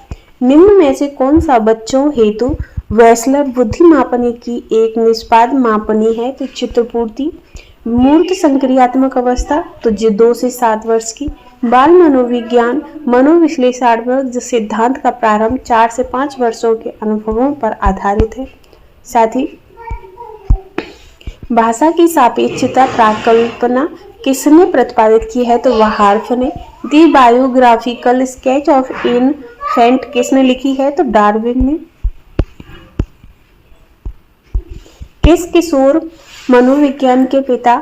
निम्न में से कौन सा बच्चों हेतु वेस्लर बुद्धि मापने की एक निष्पाद मापनी है? तो चित्रपूर्ति। मूर्त संक्रियात्मक अवस्था तो 2 से 7 वर्ष की। बाल मनोविज्ञान मनोविश्लेषणात्मक सिद्धांत का प्रारंभ 4 से 5 वर्षों के अनुभवों पर आधारित है। साथ ही भाषा की सापेक्षता प्राकल्पना किसने प्रतिपादित की है? तो वाहार्फ ने। दी बायोग्राफिकल स्केच ऑफ इन्फेंट किसने लिखी है? तो डार्विन ने। किस किशोर मनोविज्ञान के पिता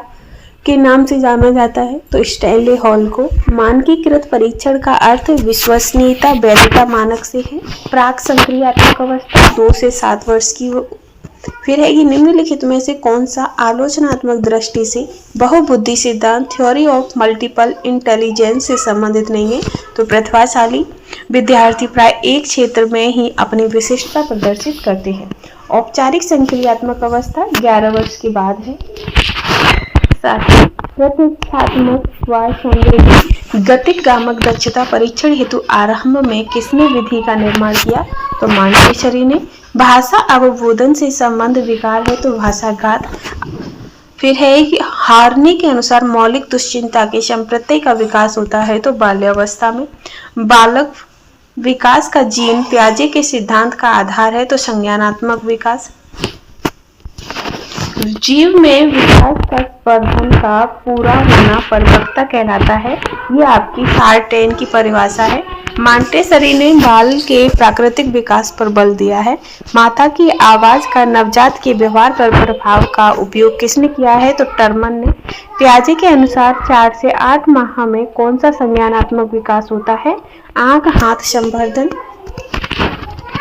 के नाम से जाना जाता है? तो स्टैनले हॉल को। मानकीकृत परीक्षण का अर्थ विश्वसनीयता वैधता मानक से है। प्राक संक्रियात्मक अवस्था 2 से 7 वर्ष की। फिर है कि निम्नलिखित में से कौन सा आलोचनात्मक दृष्टि से बहुबुद्धि सिद्धांत थ्योरी ऑफ मल्टीपल इंटेलिजेंस से संबंधित नहीं है? तो प्रतिभाशाली विद्यार्थी प्राय एक क्षेत्र में ही अपनी विशिष्टता प्रदर्शित करते हैं। औपचारिक संक्रियात्मक अवस्था 11 वर्ष के बाद है। प्रतीक्षात्मक की गतिक गामक दक्षता परीक्षण हेतु आरंभ में किसने विधि का निर्माण किया? तो मांटेसरी ने। भाषा अवबोधन से संबंध विकार है तो भाषाघात। फिर है कि हार्नी के अनुसार मौलिक दुश्चिंता के संप्रत्यय का विकास होता है तो बाल्यावस्था में। बालक विकास का जीन पियाजे के सिद्धांत का आधार है तो संज्ञानात्मक विकास। जीव में विकास का स्पर्धन का पूरा होना परिपक्वता कहलाता है। ये आपकी सार्टेन की परिभाषा है। मांटेसरी ने बाल के प्राकृतिक विकास पर बल दिया है। माता की आवाज का नवजात के व्यवहार पर प्रभाव का उपयोग किसने किया है? तो टर्मन ने। पियाजे के अनुसार 4 से 8 माह में कौन सा संज्ञानात्मक विकास होता है? आंख हाथ संवर्धन।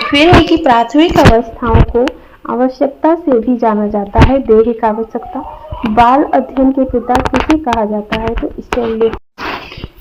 फिर है कि प्राथमिक अवस्थाओं को आवश्यकता से भी जाना जाता है। दैहिक आवश्यकता। बाल अध्ययन के पिता किसे कहा जाता है? तो स्टैनले।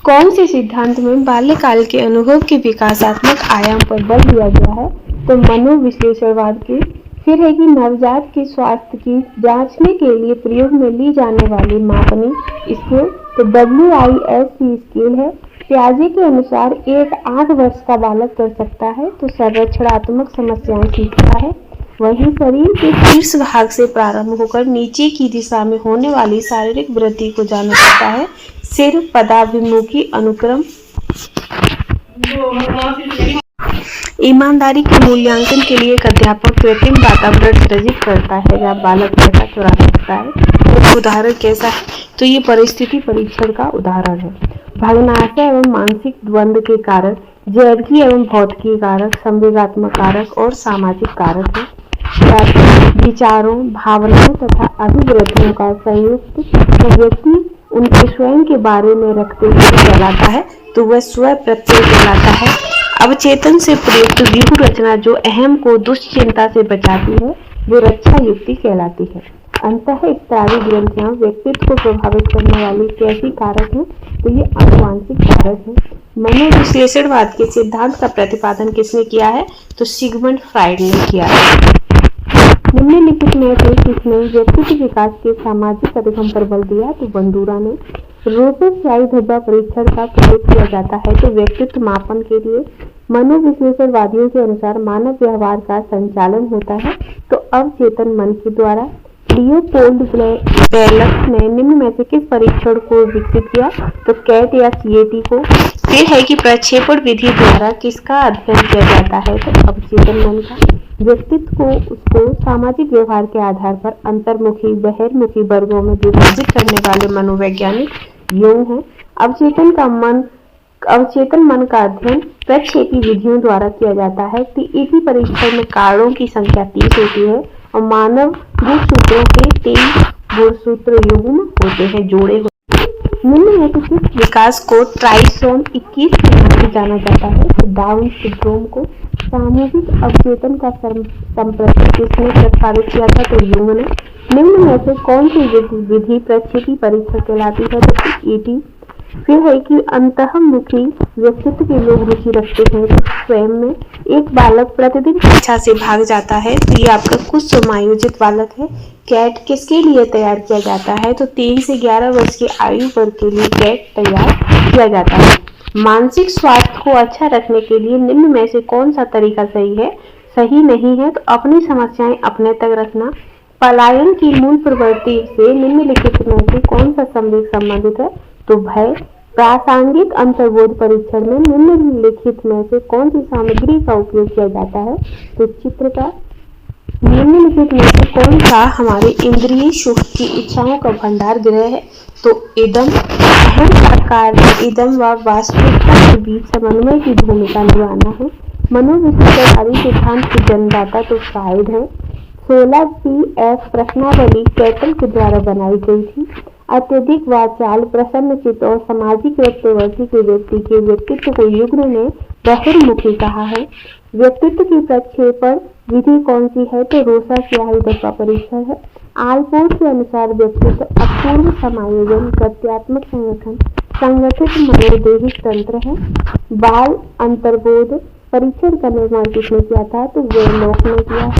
कौन से सिद्धांत में बाल्यकाल के अनुभव के विकासात्मक आयाम पर बल दिया गया है? तो मनोविश्लेषणवाद की। फिर है कि नवजात के स्वास्थ्य की जांचने के लिए प्रयोग में ली जाने वाली मापनी स्केल, तो WIS की स्केल है। पियाजे के अनुसार एक 8 वर्ष का बालक कर सकता है तो संरचनात्मक समस्याएं सीखता है। वहीं शरीर के शीर्ष भाग से प्रारंभ होकर नीचे की दिशा में होने वाली शारीरिक वृद्धि को जाना जाता है। सिर पदाभिमुखी अनुक्रम। ईमानदारी के मूल्यांकन के लिए एक अध्यापक कृत्रिम वातावरण सृजित करता है जहाँ बालक पैसा चुरा सकता है। तो उदाहरण कैसा है? तो ये परिस्थिति परीक्षण का उदाहरण है। भग्नाशय एवं मानसिक द्वंद्व के कारण जैविकी एवं भौतिकी कारक, संवेगात्मक कारक और सामाजिक कारक है। विचारों, भावनाओं तथा अभिव्यक्तियों का संयुक्त व्यक्ति उनके स्वयं के बारे में रखते हुए कहलाता है, तो वह स्व प्रत्यय कहलाता है। अवचेतन से प्रयुक्त व्यूह रचना जो अहम को दुश्चिंता से बचाती है वो रक्षा युक्ति कहलाती है। अंतःस्रावी ग्रंथियां व्यक्तित्व को प्रभावित करने वाली कैसी कारक हैं? तो ये आनुवांशिक कारक हैं। मनोविश्लेषणवाद के सिद्धांत का प्रतिपादन किसने किया है? तो सिगमंड फ्राइड ने किया है। निम्नलिखित में से किसने व्यक्तित्व विकास के सामाजिक अधिगम पर बल दिया? तो बंडूरा ने। रोसेट स्याही धब्बा परीक्षण का प्रयोग किया जाता है तो व्यक्तित्व मापन के लिए। मनोविश्लेषणवादियों के अनुसार मानव व्यवहार का संचालन होता है तो अवचेतन मन के द्वारा। लियोपोल्ड बेलक्स ने निम्न में से किस परीक्षण को विकसित किया? तो कैट या CAT को। फिर है कि प्रक्षेपण विधि द्वारा किसका अध्ययन किया जाता है? तो अवचेतन मन का। व्यक्तित्व को उसको सामाजिक व्यवहार के आधार पर अंतर्मुखी बहिर्मुखी वर्गों में विभाजित करने वाले मनोवैज्ञानिक यूंग हैं। अवचेतन मन का अध्ययन प्रक्षेपी विधियों द्वारा किया जाता है। TET परीक्षण में कारणों की संख्या 30 होती है और मानव गुणसूत्रों के 23 गुणसूत्र युग्म होते हैं, जोड़े होते हैं। निम्न में किस विकास को ट्राइसोम 21 के नाम से जाना जाता है? तो डाउन सिंड्रोम को। सामूहिक अवचेतन का संप्रति किसने प्रस्तावित किया था? तो यूंग ने। निम्न में से कौन सी विधि प्रक्षेपी परीक्षण कहलाती है? तो TET। फिर है कि अंतःमुखी व्यक्तित्व के लोग रुचि रखते हैं तो स्वयं में। एक बालक प्रतिदिन कक्षा से भाग जाता है तो ये आपका कुछ समायोजित बालक है। कैट किसके लिए तैयार किया जाता है? तो 3 से 11 वर्ष की आयु वर्ग के लिए कैट तैयार किया जाता है। मानसिक स्वास्थ्य को अच्छा रखने के लिए निम्न में से कौन सा तरीका सही है? सही नहीं है तो अपनी समस्याएं अपने तक रखना। पलायन की मूल प्रवृत्ति से निम्नलिखित में से कौन सा संवेग संबंधित है? तो भय। प्रासंगिक अंतर्बोध परीक्षण में निम्नलिखित में से कौन सी सामग्री का उपयोग किया जाता है? तो चित्र का। निम्नलिखित में से कौन सा हमारे इंद्रिय सुख की इच्छाओं का भंडार गृह है? तो इदम। अहम का कार्य इदम व वास्तविकता के बीच समन्वय की भूमिका निभाना है। मनोविश्लेषणवादी सिद्धांत की जन्मदाता तो फ्राइड है। 16 PF प्रश्नावली कैटल के द्वारा बनाई गई थी। अत्यधिक वाचाल, प्रसन्नचित्त और सामाजिक प्रवृत्ति के व्यक्ति के व्यक्तित्व को युग्म ने बहिर्मुखी कहा है। व्यक्तित्व की प्रक्षेपण विधि कौन सी है? तो रोसा स्याही धब्बा परीक्षण है। आलपोर्ट के अनुसार व्यक्तित्व अपूर्व समायोजन, गत्यात्मक संगठन, संगठित मनोदैहिक तंत्र है। बाल अंतर्बोध परीक्षण का निर्माण किसने किया था? तो वेरलॉक ने किया।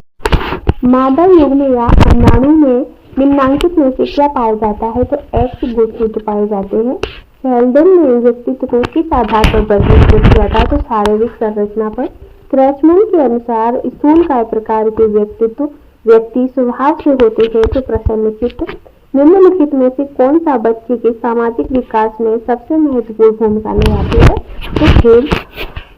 मादा युग्म या अंडाणु में निम्नांकित में से क्या पाया जाता है? तो X गुणसूत्र पाए जाते हैं। शेल्डन ने व्यक्तित्व को किस आधार पर वर्गीकृत किया था? तो शारीरिक संरचना पर। क्रैचमैन के अनुसार स्थूलकाय प्रकार के व्यक्ति स्वभाव से होते हैं तो प्रसन्नचित्त। निम्नलिखित में से कौन सा बच्चे के सामाजिक विकास में सबसे महत्वपूर्ण भूमिका निभाती है? तो खेल।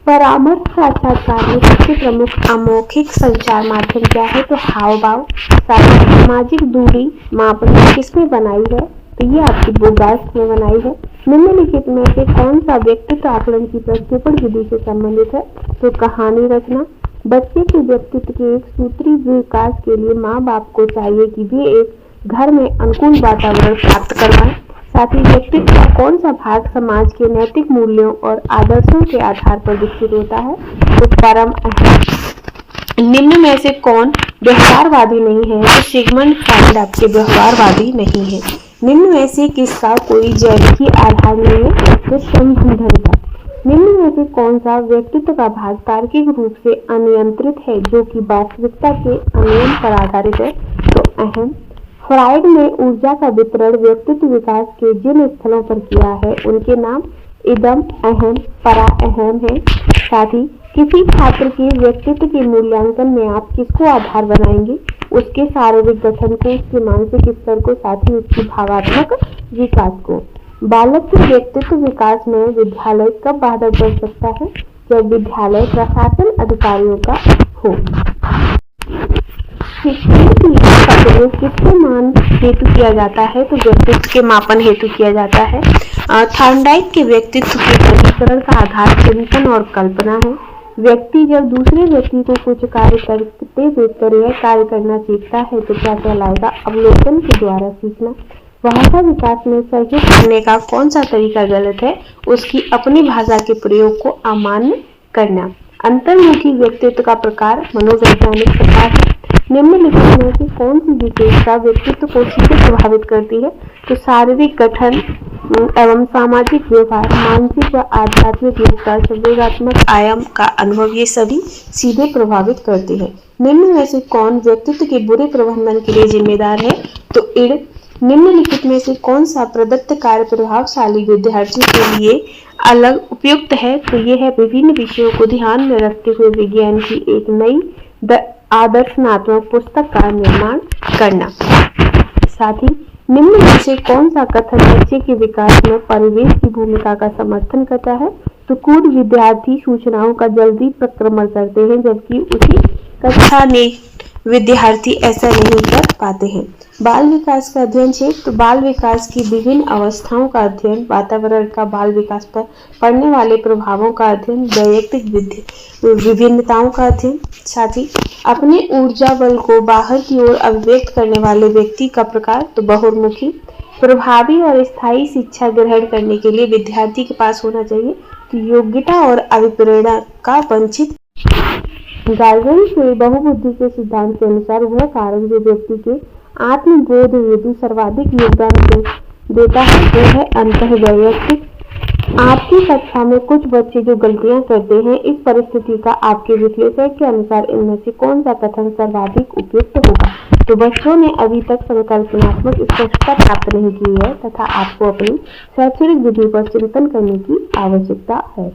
परामर्श साक्षात्कार में सबसे प्रमुख अमौखिक संचार माध्यम क्या है? तो हाव भाव। सामाजिक दूरी मापनी किसने बनाई है? तो ये आपकी बोगास्ट ने बनाई है। निम्नलिखित में से कौन सा व्यक्तित्व आकलन की प्रक्षेपण विधि से संबंधित है? तो कहानी रचना। बच्चे के व्यक्तित्व के एक सूत्री विकास के लिए माँ बाप को चाहिए कि वे एक घर में अनुकूल वातावरण प्राप्त करवाएं। साथ ही व्यक्तित्व का कौन सा भाग समाज के नैतिक मूल्यों और आदर्शों के आधार पर विकसित होता है? तो परम अहम। निम्न में से कौन व्यवहारवादी नहीं है? तो सिगमंड फ्राइड आपके व्यवहारवादी नहीं है। निम्न में से किसका कोई जैविकी आधार नहीं है? तो संबंधन का। निम्न में से कौन सा व्यक्तित्व का भाग तार्किक रूप से अनियंत्रित है जो कि वास्तविकता के अनियम पर आधारित है? तो अहम। फ्राइड ने ऊर्जा का वितरण व्यक्तित्व विकास के जिन स्थलों पर किया है उनके नाम इदम, अहम, परा अहम है। साथ ही किसी छात्र के व्यक्तित्व के मूल्यांकन में आप किसको आधार बनाएंगे? उसके शारीरिक गठन को, उसके मानसिक स्तर को, साथ ही उसकी भावात्मक विकास को। बालक के व्यक्तित्व विकास में विद्यालय कब बाधा पड़ सकता है? जब विद्यालय प्रशासन अधिकारियों का हो। शिक्षण का प्रयोग किसके मान हेतु किया जाता है? तो व्यक्तित्व के मापन हेतु किया जाता है। थॉर्नडाइक के व्यक्तित्व के वर्गीकरण का आधार चिंतन और कल्पना है। व्यक्ति जब दूसरे व्यक्ति को कुछ कार्य करते देखकर यह कार्य करना सीखता है तो क्या कहलाएगा? अवलोकन के द्वारा सीखना। भाषा विकास में सहयोग करने का कौन सा तरीका गलत है? उसकी अपनी भाषा के प्रयोग को अमान्य करना। अंतर्मुखी व्यक्तित्व का प्रकार मनोवैज्ञानिक प्रकार है। निम्नलिखित में से कौन सी विशेषता व्यक्तित्व को सीधे प्रभावित करती है? तो शारीरिक गठन एवं सामाजिक व्यवहार, मानसिक व आध्यात्मिक योगता, संवेगात्मक आयाम का अनुभव, ये सभी सीधे प्रभावित करते हैं। निम्न में से कौन व्यक्तित्व के बुरे प्रबंधन के लिए जिम्मेदार है? तो इड़। निम्नलिखित में से कौन सा प्रदत्त कार्य प्रभावशाली विद्यार्थियों के लिए अलग उपयुक्त है? तो ये है विभिन्न विषयों को ध्यान में रखते हुए विज्ञान की एक नई आदर्शनात्मक पुस्तक का निर्माण करना। साथ ही निम्न में से कौन सा कथन बच्चे के विकास में परिवेश की भूमिका का समर्थन करता है? तो कुछ विद्यार्थी सूचनाओं का जल्दी प्रक्रमण करते हैं जबकि उसी कक्षा में विद्यार्थी ऐसा नहीं कर पाते हैं। बाल विकास का अध्ययन क्षेत्र। तो बाल विकास की विभिन्न अवस्थाओं का अध्ययन, वातावरण का बाल विकास पर पड़ने वाले प्रभावों का अध्ययन, वैयक्तिक विभिन्नताओं का अध्ययन, साथ ही अपने ऊर्जा बल को बाहर की ओर अभिव्यक्त करने वाले व्यक्ति का प्रकार। तो बहुमुखी। प्रभावी और स्थायी शिक्षा ग्रहण करने के लिए विद्यार्थी के पास होना चाहिए कि योग्यता और अभिप्रेरणा का वंचित। गार्गन के बहुबुद्धि के सिद्धांत के अनुसार वह कारक जो व्यक्ति के आत्मबोध हेतु सर्वाधिक योगदान देता है वह है अंतःवैयक्तिक। आपकी कक्षा में कुछ बच्चे जो गलतियां करते हैं, इस परिस्थिति का आपके विश्लेषण के अनुसार इनमें से कौन सा कथन सर्वाधिक उपयुक्त होगा? तो बच्चों ने अभी तक संकल्पनात्मक स्पष्टता प्राप्त नहीं की है तथा आपको अपनी शैक्षणिक विधि पर चिंतन करने की आवश्यकता है।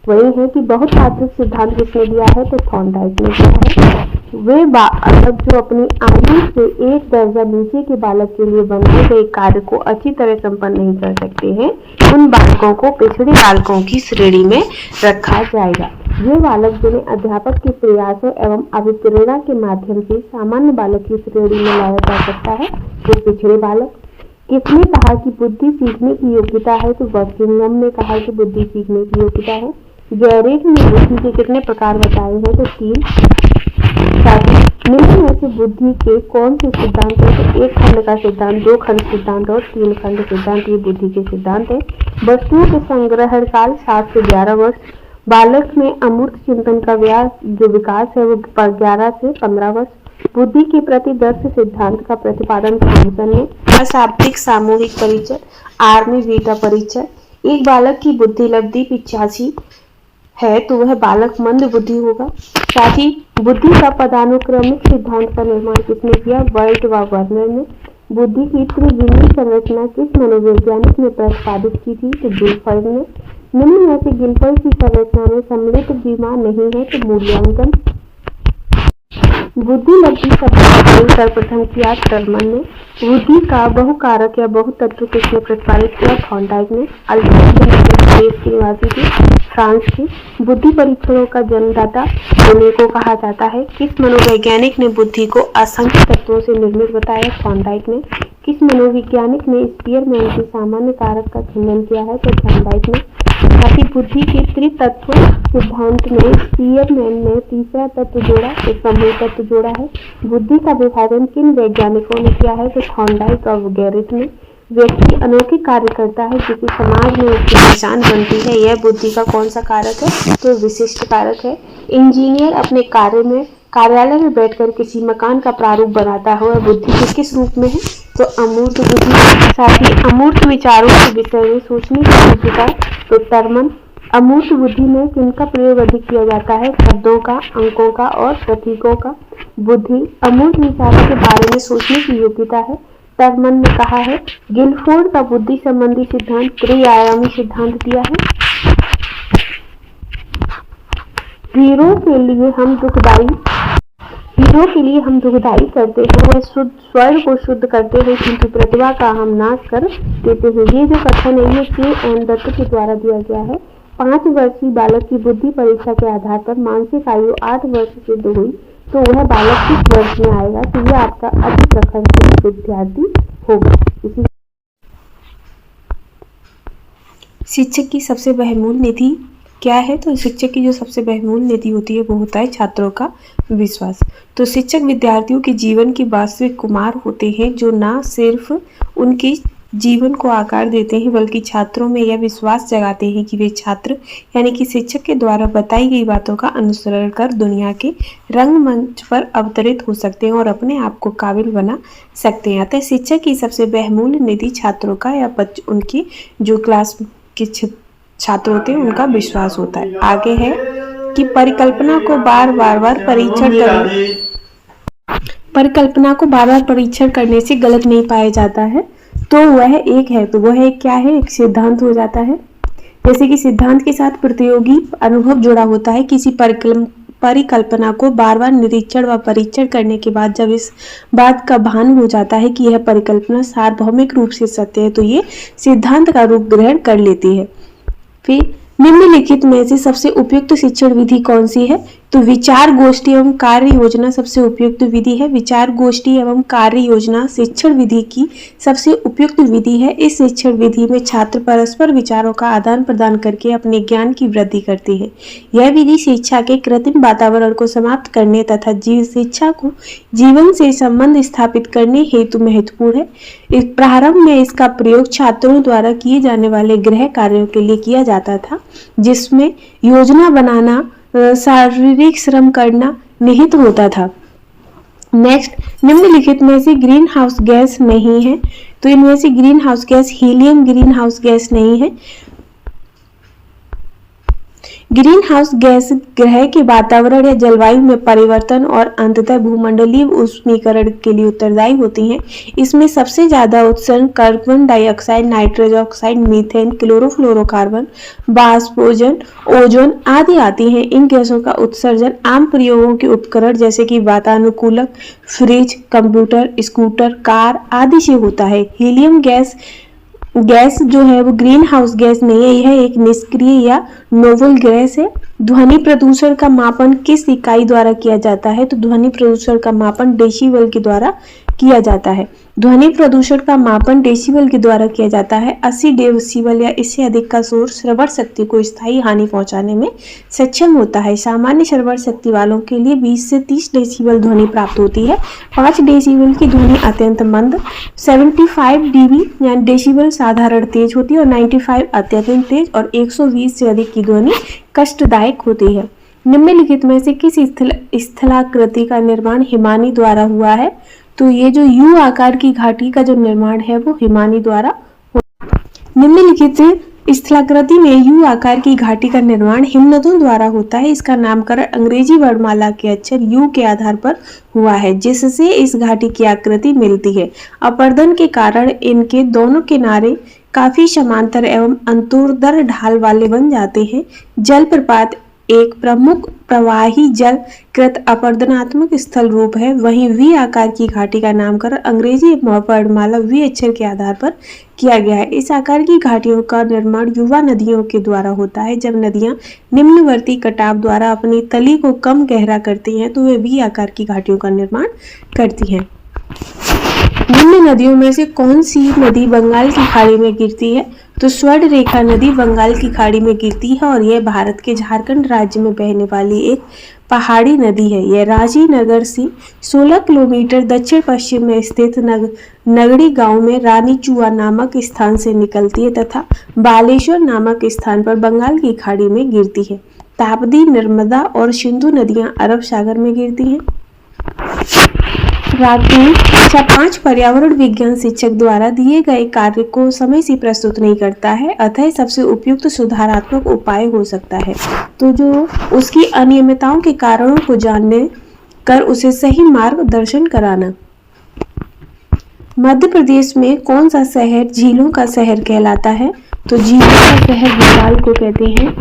वही है कि बहुत तात्विक सिद्धांत किसने दिया है? तो थॉर्नडाइक ने दिया है। वे बालक जो अपनी आयु से एक दर्जा नीचे के बालक के लिए बनते गए कार्य को अच्छी तरह संपन्न नहीं कर सकते हैं, उन बालकों को पिछड़े बालकों की श्रेणी में रखा जाएगा। वे बालक जिन्हें अध्यापक के प्रयासों एवं अभिप्रेरणा के माध्यम से सामान्य बालक की श्रेणी में लाया जा सकता है, वो पिछड़े बालक। किसने कहा कि बुद्धि सीखने की योग्यता है? तो बकिंघम ने कहा कि बुद्धि सीखने की योग्यता है। गैरेट ने बुद्धि के कितने प्रकार बताए हैं? तो 3। निम्न में से बुद्धि के कौन से सिद्धांत है? तो 1 खंड का सिद्धांत, 2 खंड सिद्धांत और 3 खंड सिद्धांत, ये बुद्धि के सिद्धांत है। वस्तुओं के संग्रहण काल 7 से 11 वर्ष। बालक में अमूर्त चिंतन का जो विकास है वो 11 से 15 वर्ष। बुद्धि के प्रति दर्श सिद्धांत का प्रतिपादन थॉमसन ने। अशाब्दिक सामूहिक परिचय, आर्मी वीटा परिचय। एक बालक की बुद्धि लब्धि 85 है तो वह बालक मंद बुद्धि होगा। साथ ही बुद्धि का पदानुक्रमिक सिद्धांत का निर्माण किसने किया? वर्ल्ट व वर्नर ने। बुद्धि की त्रिविमीय संरचना किस मनोवैज्ञानिक ने प्रतिपादित की थी? तो गिलफर्ड ने। निम्न में से गिलफर्ड की संरचना में सम्मिलित बीमा नहीं है तो मूल्यांकन। बुद्धि लब्धि शब्द सर्वप्रथम किया टर्मन ने। बुद्धि का बहुकारक या बहुतत्व किसने प्रतिपादित किया? थॉर्नडाइक ने। अल्बर्ट देश के निवासी थे, फ्रांस के। बुद्धि परीक्षणों का जन्मदाता होने को कहा जाता है। किस मनोवैज्ञानिक ने बुद्धि को असंख्य तत्वों से निर्मित बताया? थॉर्नडाइक ने। किस मनोवैज्ञानिक ने स्पीयरमैन के सामान्य कारक का खंडन किया है? तो थॉर्नडाइक ने। साथ ही बुद्धि के त्रितत्व सिद्धांत में स्पीयरमैन ने तीसरा तत्व जोड़ा, एक समूह तत्व जोड़ा है। बुद्धि का विभाजन किन वैज्ञानिकों ने किया है? तो थॉर्नडाइक और गैरेट ने। व्यक्ति अनोखे कार्य करता है जिससे समाज में उसकी पहचान बनती है, यह बुद्धि का कौन सा कारक है? तो विशिष्ट कारक है। इंजीनियर अपने कार्यालय में बैठकर किसी मकान का प्रारूप बनाता है, वह बुद्धि के किस रूप में है? तो अमूर्त बुद्धि, साथ ही अमूर्त विचारों के विषय में सोचने की योग्यता, तो तर्मन। अमूर्त बुद्धि में किनका प्रयोग अधिक किया जाता है? शब्दों का, अंकों का और प्रतीकों का। बुद्धि अमूर्त विचारों के बारे में सोचने की योग्यता है। टर्मन ने कहा है। गिलफोर्ड का बुद्धि संबंधी सिद्धांत त्रिआयामी सिद्धांत दिया है। हीरो के लिए हम दुखदाई करते हैं, वह शुद्ध स्वर को शुद्ध करते हैं, किंतु प्रतिभा का हम नाश कर देते हैं। ये जो कथन है ये के.एन. दत्त के द्वारा दिया गया है। 5 वर्षीय बालक की बुद्धि परीक्षा के आधार पर मानसिक आयु 8 वर्ष सिद्ध हुई तो वह बालक किस वर्ष में आएगा? तो यह आपका अति प्रखर विद्यार्थी होगा। शिक्षक की सबसे बहुमूल्य निधि क्या है? तो शिक्षक की जो सबसे बहुमूल्य निधि होती है वो होता है छात्रों का विश्वास। तो शिक्षक विद्यार्थियों के जीवन की वास्तविक कुमार होते हैं, जो ना सिर्फ उनके जीवन को आकार देते हैं बल्कि छात्रों में यह विश्वास जगाते हैं कि वे छात्र यानी कि शिक्षक के द्वारा बताई गई बातों का अनुसरण कर दुनिया के रंगमंच पर अवतरित हो सकते हैं और अपने आप को काबिल बना सकते हैं। अतः शिक्षक की सबसे बहुमूल्य निधि छात्रों का या उनकी जो क्लास के छात्र होते हैं उनका विश्वास होता है। आगे है कि परिकल्पना को बार बार परीक्षण करने से गलत नहीं पाया जाता है, तो वह एक है। तो वह एक क्या है? एक सिद्धांत हो जाता है। जैसे कि सिद्धांत के साथ प्रतियोगी अनुभव जुड़ा होता है। किसी परिकल्पना को बार बार निरीक्षण व परीक्षण करने के बाद जब इस बात का भान हो जाता है कि यह परिकल्पना सार्वभौमिक रूप से सत्य है, तो ये सिद्धांत का रूप ग्रहण कर लेती है। फिर निम्नलिखित में से सबसे उपयुक्त शिक्षण विधि कौन सी है? तो विचार गोष्ठी एवं कार्य योजना सबसे उपयुक्त विधि है। विचार गोष्ठी एवं कार्य योजना शिक्षण विधि की सबसे उपयुक्त विधि है। इस शिक्षण विधि में छात्र परस्पर विचारों का आदान प्रदान करके अपने ज्ञान की वृद्धि करते हैं। यह विधि शिक्षा के कृत्रिम वातावरण को समाप्त करने तथा शिक्षा को जीवन से संबंध स्थापित करने हेतु महत्वपूर्ण है। इस प्रारंभ में इसका प्रयोग छात्रों द्वारा किए जाने वाले गृह कार्यों के लिए किया जाता था, जिसमें योजना बनाना, शारीरिक श्रम करना निहित होता था। नेक्स्ट, निम्नलिखित में से ग्रीन हाउस गैस नहीं है। तो इनमें से green house gas helium green house gas नहीं है। ग्रीन हाउस गैस ग्रह के वातावरण या जलवायु में परिवर्तन और अंततः भूमंडलीय उष्मीकरण के लिए उत्तरदायी होती हैं। इसमें सबसे ज्यादा उत्सर्जन carbon dioxide, nitrogen oxide, methane, chlorofluorocarbon, बाष्पोजन, ओजोन आदि आती हैं। इन गैसों का उत्सर्जन आम प्रयोगों के उपकरण जैसे कि वातानुकूलक, फ्रिज, कंप्यूटर, स्कूटर, कार आदि से होता है। हीलियम गैस जो है वो ग्रीन हाउस गैस नहीं है, यह एक निष्क्रिय या नोवल गैस है। ध्वनि प्रदूषण का मापन किस इकाई द्वारा किया जाता है? तो ध्वनि प्रदूषण का मापन डेसिबल के द्वारा किया जाता है। ध्वनि प्रदूषण का मापन डेसिबल के द्वारा किया जाता है। 80 डेसिबल या इससे अधिक का शोर श्रवण शक्ति को स्थायी हानि पहुंचाने में सक्षम होता है। सामान्य श्रवण शक्ति वालों के लिए 20 से 30 डेसिबल ध्वनि प्राप्त होती है। 5 डेसिबल की ध्वनि अत्यंत मंद, 75 डीबी यानी डेसिबल साधारण तेज होती है और 95 अत्यधिक तेज और 120 से अधिक की ध्वनि कष्टदायक होती है। निम्नलिखित में से किस स्थलाकृति का निर्माण हिमानी द्वारा हुआ है? तो ये जो यू आकार की घाटी का जो निर्माण है वो हिमानी द्वारा निम्नलिखित स्थलाकृति में यू आकार की घाटी का निर्माण हिमनदों द्वारा होता है। इसका नामकरण अंग्रेजी वर्णमाला के अक्षर यू के आधार पर हुआ है, जिससे इस घाटी की आकृति मिलती है। अपरदन के कारण इनके दोनों किनारे काफी समांतर एवं अंतोर्ध्य ढाल वाले बन जाते हैं। जलप्रपात एक प्रमुख प्रवाही जल कृत अपरदनात्मक स्थल रूप है। वहीं वी आकार की घाटी का नामकरण अंग्रेजी वर्णमाला वी अक्षर के आधार पर किया गया है। इस आकार की घाटियों का निर्माण युवा नदियों के द्वारा होता है। जब नदियां निम्नवर्ती कटाव द्वारा अपनी तली को कम गहरा करती हैं तो वे वी आकार की घाटियों का निर्माण करती हैं। निम्न नदियों में से कौन सी नदी बंगाल की खाड़ी में गिरती है? तो स्वर्ण रेखा नदी बंगाल की खाड़ी में गिरती है और यह भारत के झारखंड राज्य में बहने वाली एक पहाड़ी नदी है। यह रांची नगर से 16 किलोमीटर दक्षिण पश्चिम में स्थित नगड़ी गांव में रानी चुआ नामक स्थान से निकलती है तथा बालेश्वर नामक स्थान पर बंगाल की खाड़ी में गिरती है। ताप्ती, नर्मदा और सिंधु नदियां अरब सागर में गिरती हैं। प्राथमिक कक्षा 5 पर्यावरण विज्ञान शिक्षक द्वारा दिए गए कार्य को समय से प्रस्तुत नहीं करता है, अतः सबसे उपयुक्त सुधारात्मक उपाय हो सकता है तो जो उसकी अनियमितताओं के कारणों को जानने कर उसे सही मार्गदर्शन कराना। मध्य प्रदेश में कौन सा शहर झीलों का शहर कहलाता है? तो झीलों का शहर भोपाल को कहते हैं।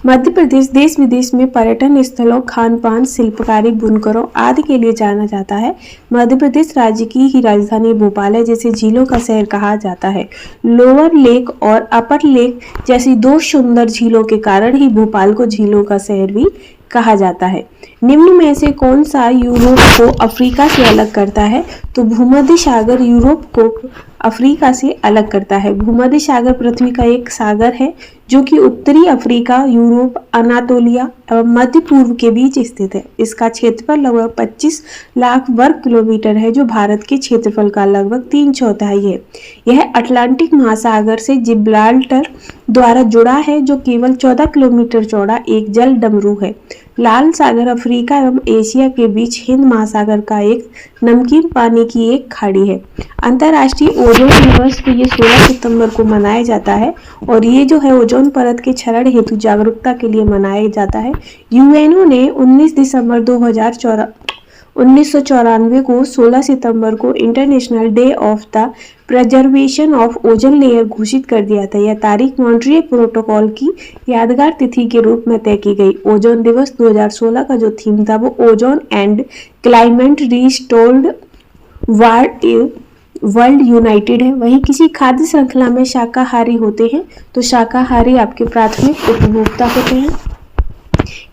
मध्य प्रदेश देश विदेश में पर्यटन स्थलों, खान पान, शिल्पकारी, बुनकरों आदि के लिए जाना जाता है। मध्य प्रदेश राज्य की ही राजधानी भोपाल है, जिसे झीलों का शहर कहा जाता है। लोअर लेक और अपर लेक जैसी दो सुंदर झीलों के कारण ही भोपाल को झीलों का शहर भी कहा जाता है। निम्न में से कौन सा यूरोप को अफ्रीका से अलग करता है? तो भूमध्य सागर यूरोप को अफ्रीका से अलग करता है। भूमध्य सागर पृथ्वी का एक सागर है जो कि उत्तरी अफ्रीका, यूरोप, अनातोलिया एवं मध्य पूर्व के बीच स्थित है। इसका क्षेत्रफल लगभग 25 लाख वर्ग किलोमीटर है, जो भारत के क्षेत्रफल का लगभग 3/4 है। यह अटलांटिक महासागर से जिब्राल्टर द्वारा जुड़ा है, जो केवल 14 किलोमीटर चौड़ा एक जल डमरू है। लाल सागर अफ्रीका एवं एशिया के बीच हिंद महासागर का एक नमकीन पानी की एक खाड़ी है। अंतर्राष्ट्रीय ओजोन दिवस तो ये 16 सितंबर को मनाया जाता है और ये जो है ओजोन परत के क्षरण हेतु जागरूकता के लिए मनाया जाता है। यूएनओ ने 19 दिसंबर 1994 को 16 सितंबर को international day of the preservation of ozone layer घोषित कर दिया था। यह तारीख मॉन्ट्रियल प्रोटोकॉल की यादगार तिथि के रूप में तय की गई। ओजोन दिवस 2016 का जो थीम था वो ozone and climate restored world United है। वहीं किसी खाद्य श्रृंखला में शाकाहारी होते हैं तो शाकाहारी आपके प्राथमिक उपभोक्ता होते हैं।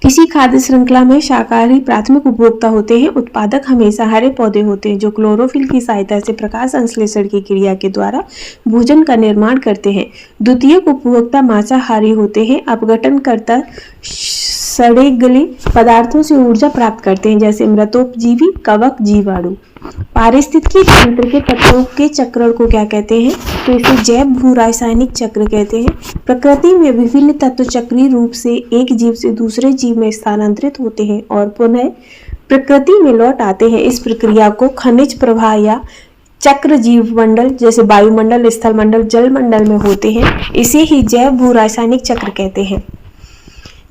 किसी खाद्य श्रृंखला में शाकाहारी प्राथमिक उपभोक्ता होते हैं। उत्पादक हमेशा हरे पौधे होते हैं जो क्लोरोफिल की सहायता से प्रकाश संश्लेषण की क्रिया के द्वारा भोजन का निर्माण करते हैं। द्वितीयक उपभोक्ता मांसाहारी होते हैं। अपघटनकर्ता सड़े गले पदार्थों से ऊर्जा प्राप्त करते हैं, जैसे मृतोपजीवी, कवक, जीवाणु। पारिस्थितिकी तंत्र के तत्वों के चक्रण को क्या कहते हैं? तो इसे जैव भू रासायनिक चक्र कहते हैं। प्रकृति में विभिन्न तत्व चक्रीय रूप से एक जीव से दूसरे जीव में स्थानांतरित होते हैं और पुनः प्रकृति में लौट आते हैं। इस प्रक्रिया को खनिज प्रवाह या चक्र जीव मंडल जैसे वायुमंडल, स्थलमंडल, जलमंडल में होते हैं। इसे ही जैव भू रासायनिक चक्र कहते हैं।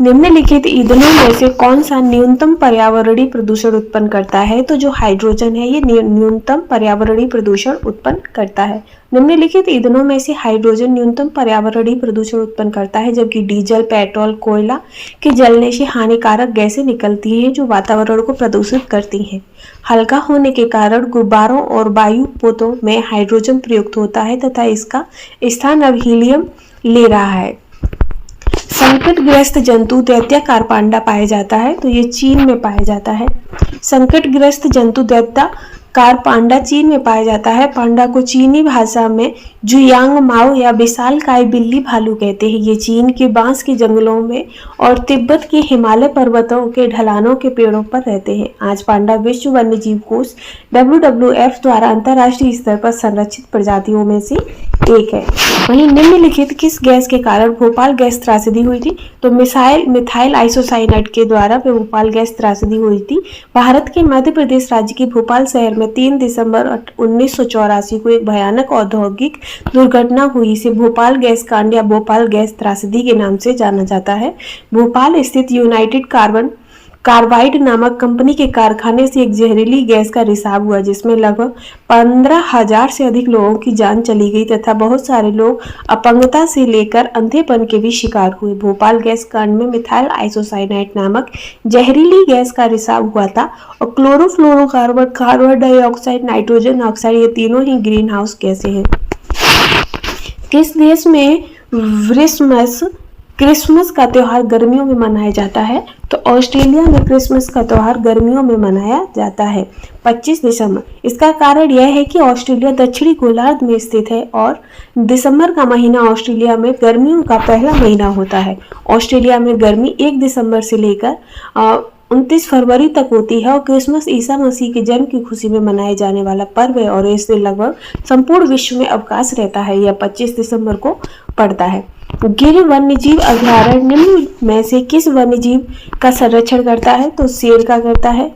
निम्नलिखित ईंधनों में से कौन सा न्यूनतम पर्यावरणीय प्रदूषण उत्पन्न करता है? तो जो हाइड्रोजन है ये न्यूनतम पर्यावरणीय प्रदूषण उत्पन्न करता है। निम्नलिखित ईंधनों में से हाइड्रोजन न्यूनतम पर्यावरणीय प्रदूषण उत्पन्न करता है, जबकि डीजल, पेट्रोल, कोयला के जलने से हानिकारक गैसें निकलती हैं जो वातावरण को प्रदूषित करती हैं। हल्का होने के कारण गुब्बारों और वायु पोतों में हाइड्रोजन प्रयुक्त होता है तथा इसका स्थान अब हीलियम ले रहा है। संकटग्रस्त जंतु दैत्याकार पांडा पाया जाता है, तो ये चीन में पाया जाता है। संकटग्रस्त जंतु दैत्याकार पांडा चीन में पाया जाता है। पांडा को चीनी भाषा में जुयांग माओ या विशालकाय बिल्ली भालू कहते हैं। ये चीन के बांस के जंगलों में और तिब्बत के हिमालय पर्वतों के ढलानों के पेड़ों पर रहते हैं। आज पांडा विश्व वन्यजीव कोष WWF द्वारा अंतर्राष्ट्रीय स्तर पर संरक्षित प्रजातियों में से एक है। वहीं निम्नलिखित किस गैस के कारण भोपाल गैस त्रासदी हुई थी? तो मिथाइल आइसोसाइनेट के द्वारा भोपाल गैस त्रासदी हुई थी। भारत के मध्य प्रदेश राज्य के भोपाल शहर में 3 दिसंबर 1984 को एक भयानक औद्योगिक दुर्घटना हुई। इसे भोपाल गैस कांड या भोपाल गैस त्रासदी के नाम से जाना जाता है। भोपाल स्थित यूनाइटेड कार्बाइड नामक कंपनी के कारखाने से एक जहरीली गैस का रिसाव हुआ, जिसमें लगभग 15,000 से अधिक लोगों की जान चली गई तथा बहुत सारे लोग अपंगता से लेकर अंधेपन के भी शिकार हुए। भोपाल गैस कांड में मिथाइल आइसोसाइनेट नामक जहरीली गैस का रिसाव हुआ था और chlorofluorocarbon, carbon dioxide, nitrogen oxide ये तीनों ही ग्रीन हाउस गैसें हैं। किस देश में क्रिसमस का त्योहार गर्मियों में मनाया जाता है? तो ऑस्ट्रेलिया में क्रिसमस का त्योहार गर्मियों में मनाया जाता है 25 दिसंबर। इसका कारण यह है कि ऑस्ट्रेलिया दक्षिणी गोलार्ध में स्थित है और दिसंबर का महीना ऑस्ट्रेलिया में गर्मियों का पहला महीना होता है। ऑस्ट्रेलिया में गर्मी 1 दिसंबर से लेकर 29 फरवरी तक होती है और क्रिसमस ईसा मसीह के जन्म की खुशी में मनाए जाने वाला पर्व है और इससे लगभग संपूर्ण विश्व में अवकाश रहता है। यह 25 दिसंबर को पड़ता है। गिर वन्यजीव अभयारण्य निम्न में से किस वन्यजीव का संरक्षण करता है? तो शेर का करता है।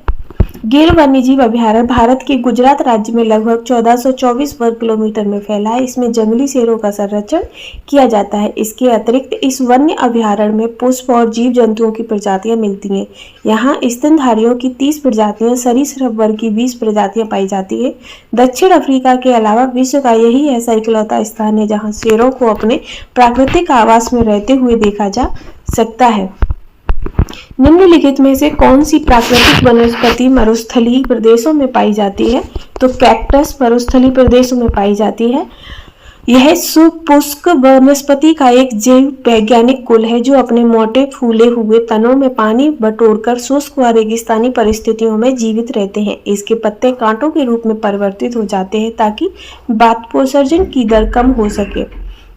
गिर वन्यजीव अभयारण्य भारत के गुजरात राज्य में लगभग 1424 वर्ग किलोमीटर में फैला है। इसमें जंगली शेरों का संरक्षण किया जाता है। इसके अतिरिक्त इस वन्य अभयारण्य में पुष्प और जीव जंतुओं की प्रजातियां मिलती हैं। यहाँ स्तनधारियों की 30 प्रजातियां, सरीसृप वर्ग की 20 प्रजातियां पाई जाती है। दक्षिण अफ्रीका के अलावा विश्व का यही ऐसा इकलौता स्थान है जहाँ शेरों को अपने प्राकृतिक आवास में रहते हुए देखा जा सकता है। निम्नलिखित में से कौन सी प्राकृतिक वनस्पति मरुस्थलीय प्रदेशों में पाई जाती है? तो कैक्टस मरुस्थलीय प्रदेशों में पाई जाती है। यह सुपुष्प वनस्पति का एक जैव वैज्ञानिक कुल है जो अपने मोटे फूले हुए तनों में पानी बटोरकर शुष्क व रेगिस्तानी परिस्थितियों में जीवित रहते हैं। इसके पत्ते कांटों के रूप में परिवर्तित हो जाते हैं ताकि वाष्पोत्सर्जन की दर कम हो सके,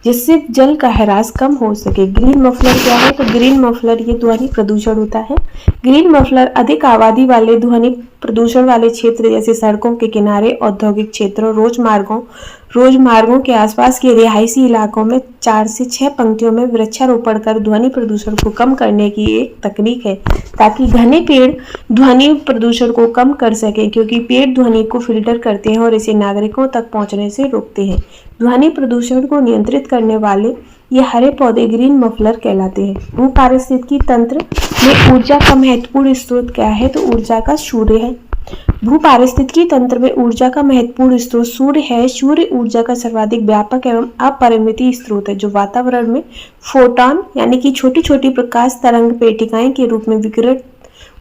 जिससे जल का ह्रास कम हो सके। ग्रीन मफलर क्या है? तो ग्रीन मफलर ये ध्वनि प्रदूषण होता है। ग्रीन मफलर अधिक आबादी वाले ध्वनि प्रदूषण वाले क्षेत्र जैसे सड़कों के किनारे, औद्योगिक क्षेत्रों, रोजमार्गों के आसपास के रिहायशी इलाकों में 4 से 6 पंक्तियों में वृक्षारोपण कर ध्वनि प्रदूषण को कम करने की एक तकनीक है, ताकि घने पेड़ ध्वनि प्रदूषण को कम कर सके, क्योंकि पेड़ ध्वनि को फिल्टर करते हैं और इसे नागरिकों तक पहुंचने से रोकते हैं। ध्वनि प्रदूषण को नियंत्रित करने वाले ये हरे पौधे ग्रीन मफलर कहलाते हैं। भूपारिस्थितिकी तंत्र में ऊर्जा का महत्वपूर्ण स्रोत क्या है? तो ऊर्जा का सूर्य है। भूपारिस्थितिकी तंत्र में ऊर्जा का महत्वपूर्ण स्रोत सूर्य है। सूर्य ऊर्जा का सर्वाधिक व्यापक एवं अपरिमित स्रोत है, जो वातावरण में फोटॉन यानी कि छोटी छोटी प्रकाश तरंग पेटिकाएं के रूप में विकिरण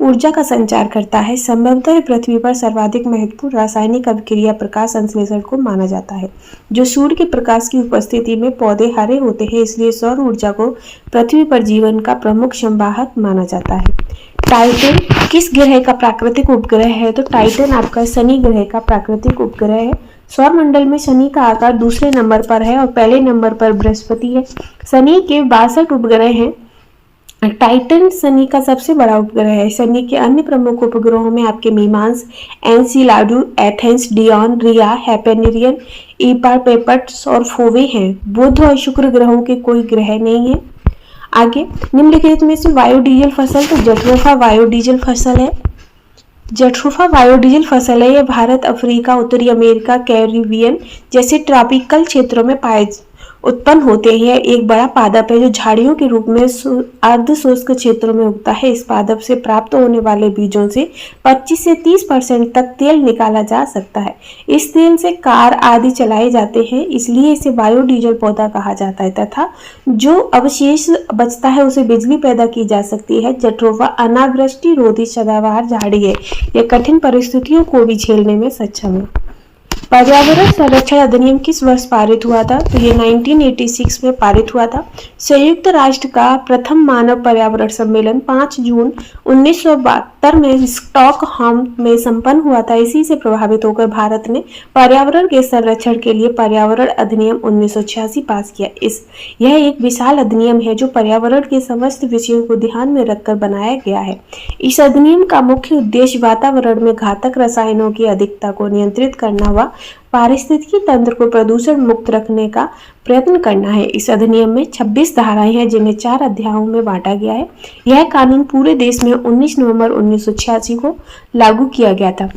ऊर्जा का संचार करता है। संभवतः पृथ्वी पर सर्वाधिक महत्वपूर्ण रासायनिक अभिक्रिया प्रकाश संश्लेषण को माना जाता है। जो सूर्य के प्रकाश की उपस्थिति में पौधे हरे होते हैं, इसलिए सौर ऊर्जा को पृथ्वी पर जीवन का प्रमुख संवाहक माना जाता है। टाइटन किस ग्रह का प्राकृतिक उपग्रह है? तो टाइटन आपका शनि ग्रह का प्राकृतिक उपग्रह है। सौर मंडल में शनि का आकार दूसरे नंबर पर है और पहले नंबर पर बृहस्पति है। शनि के 62 उपग्रह हैं। टाइटन शनि का सबसे बड़ा उपग्रह है। शनि के अन्य प्रमुख उपग्रहों में आपके मीमांस, एनसीलाडू, एथेंस, डियोन, रिया, हैपेनिरियन, ईपारपेपट्स और फोवे हैं। बुध और शुक्र ग्रहों के कोई ग्रह नहीं है। आगे निम्नलिखित में से बायोडीजल फसल, तो जट्रोफा बायोडीजल फसल है। जट्रोफा बायोडीजल फसल है। यह भारत, अफ्रीका, उत्तरी अमेरिका, कैरिबियन जैसे ट्रॉपिकल क्षेत्रों में उत्पन्न होते हैं। एक बड़ा पादप है जो झाड़ियों के रूप में अर्ध शुष्क क्षेत्रों में उगता है। इस पादप से प्राप्त होने वाले बीजों से 25 से 30% तक तेल निकाला जा सकता है। इस तेल से कार आदि चलाए जाते हैं, इसलिए इसे बायोडीजल पौधा कहा जाता है, तथा जो अवशेष बचता है उसे बिजली पैदा की जा सकती है। जट्रोफा अनावृष्टि रोधी सदाबहार झाड़ी है। यह कठिन परिस्थितियों को भी झेलने में सक्षम है। पर्यावरण संरक्षण अधिनियम किस वर्ष पारित हुआ था? तो ये 1986 में पारित हुआ था। संयुक्त राष्ट्र का प्रथम मानव पर्यावरण सम्मेलन 5 जून 1972 में स्टॉकहोम में संपन्न हुआ था। इसी से प्रभावित होकर भारत ने पर्यावरण के संरक्षण के लिए पर्यावरण अधिनियम 1986 पास किया। यह एक विशाल अधिनियम है जो पर्यावरण के समस्त विषयों को ध्यान में रखकर बनाया गया है। इस अधिनियम का मुख्य उद्देश्य वातावरण में घातक रसायनों की अधिकता को नियंत्रित करना व पारिस्थितिकी तंत्र को प्रदूषण मुक्त रखने का प्रयत्न करना है। इस अधिनियम में 26 धाराएं हैं जिन्हें 4 अध्यायों में बांटा गया है। यह कानून पूरे देश में 19 नवंबर 1986 को लागू किया गया था।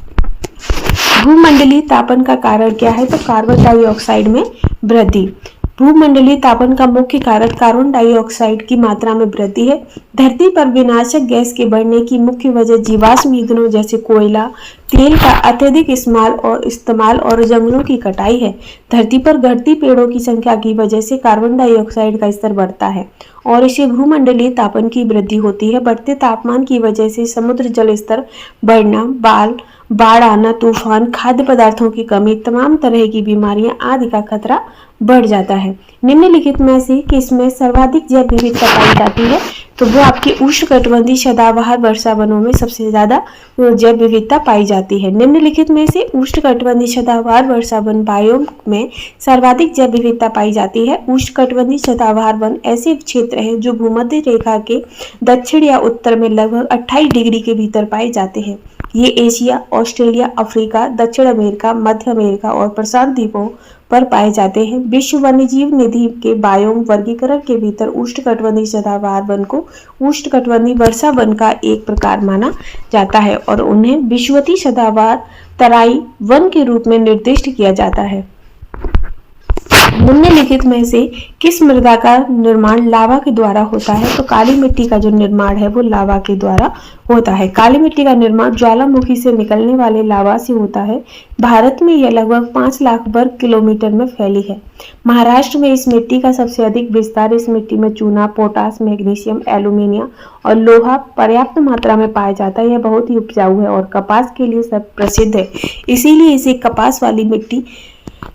भूमंडलीय तापन का कारण क्या है? तो कार्बन डाइऑक्साइड में वृद्धि। भूमंडलीय तापन का मुख्य कारण कार्बन डाइऑक्साइड की मात्रा में वृद्धि है। धरती पर विनाशक गैस के बढ़ने की मुख्य वजह जीवाश्म ईंधनों जैसे कोयला, तेल का अत्यधिक इस्तेमाल और जंगलों की कटाई है। धरती पर घटती पेड़ों की संख्या की वजह से कार्बन डाइऑक्साइड का स्तर बढ़ता है और इससे भूमंडलीय तापन की वृद्धि होती है। बढ़ते तापमान की वजह से समुद्र जल स्तर बढ़ना, बाढ़ आना, तूफान, खाद्य पदार्थों की कमी, तमाम तरह की बीमारियां आदि का खतरा बढ़ जाता है। निम्नलिखित में से किसमें सर्वाधिक जैव विविधता पाई जाती है? तो वो आपकी उष्णकटिबंधीय सदाबहार वर्षा वनों में सबसे ज्यादा जैव विविधता पाई जाती है। निम्नलिखित में से उष्णकटिबंधीय सदाबहार वर्षा वन बायोम में सर्वाधिक जैव विविधता पाई जाती है। उष्णकटिबंधीय सदाबहार वन ऐसे क्षेत्र हैं जो भूमध्य रेखा के दक्षिण या उत्तर में लगभग 28 डिग्री के भीतर पाए जाते हैं। ये एशिया, ऑस्ट्रेलिया, अफ्रीका, दक्षिण अमेरिका, मध्य अमेरिका और प्रशांत द्वीपों, पर पाए जाते हैं। विश्व वन्यजीव निधि के बायोम वर्गीकरण के भीतर उष्णकटिबंधीय सदाबहार वन को उष्णकटिबंधीय वर्षा वन का एक प्रकार माना जाता है और उन्हें विषुवतीय सदाबहार तराई वन के रूप में निर्दिष्ट किया जाता है। निम्नलिखित में से किस मृदा का निर्माण लावा के द्वारा होता है? तो काली मिट्टी का जो निर्माण है वो लावा के द्वारा होता है। काली मिट्टी का निर्माण ज्वालामुखी से निकलने वाले लावा से होता है। भारत में यह लगभग 5 लाख वर्ग किलोमीटर में फैली है। महाराष्ट्र में इस मिट्टी का सबसे अधिक विस्तार। इस मिट्टी में चूना, पोटास, मैग्नीशियम, एल्यूमिनियम और लोहा पर्याप्त मात्रा में पाया जाता है। यह बहुत ही उपजाऊ है और कपास के लिए सब प्रसिद्ध है, इसीलिए इसे कपास वाली मिट्टी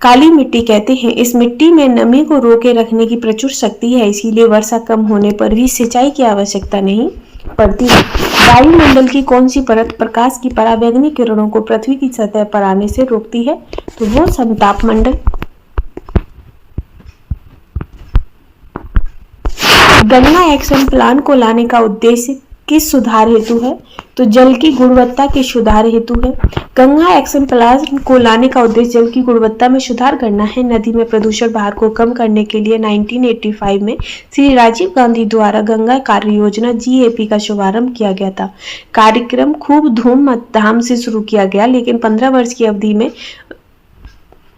काली मिट्टी कहते हैं। इस मिट्टी में नमी को रोके रखने की प्रचुर शक्ति है, इसीलिए वर्षा कम होने पर भी सिंचाई की आवश्यकता नहीं पड़ती है। वायुमंडल की कौन सी परत प्रकाश की पराबैंगनी किरणों को पृथ्वी की सतह पर आने से रोकती है? तो वो समताप मंडल। गंगा एक्शन प्लान को लाने का उद्देश्य किस सुधार हेतु है? तो जल की गुणवत्ता के सुधार हेतु है। गंगा एक्शन प्लान को लाने का उद्देश्य जल की गुणवत्ता में सुधार करना है। नदी में प्रदूषण भार को कम करने के लिए 1985 में श्री राजीव गांधी द्वारा गंगा कार्य योजना GAP का शुभारंभ किया गया था। कार्यक्रम खूब धूमधाम से शुरू किया गया, लेकिन 15 वर्ष की अवधि में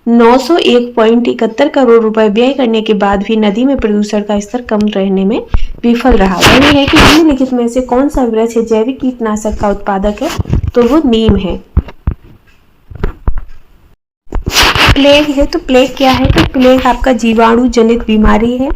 901.71 करोड़ रुपए व्यय करने के बाद भी नदी में प्रदूषण का स्तर कम रहने में विफल रहा। वही है कि निम्नलिखित में से कौन सा वृक्ष जैविक कीटनाशक का उत्पादक है? तो वो नीम है। प्लेग है, तो प्लेग क्या है? तो प्लेग आपका जीवाणु जनित बीमारी है।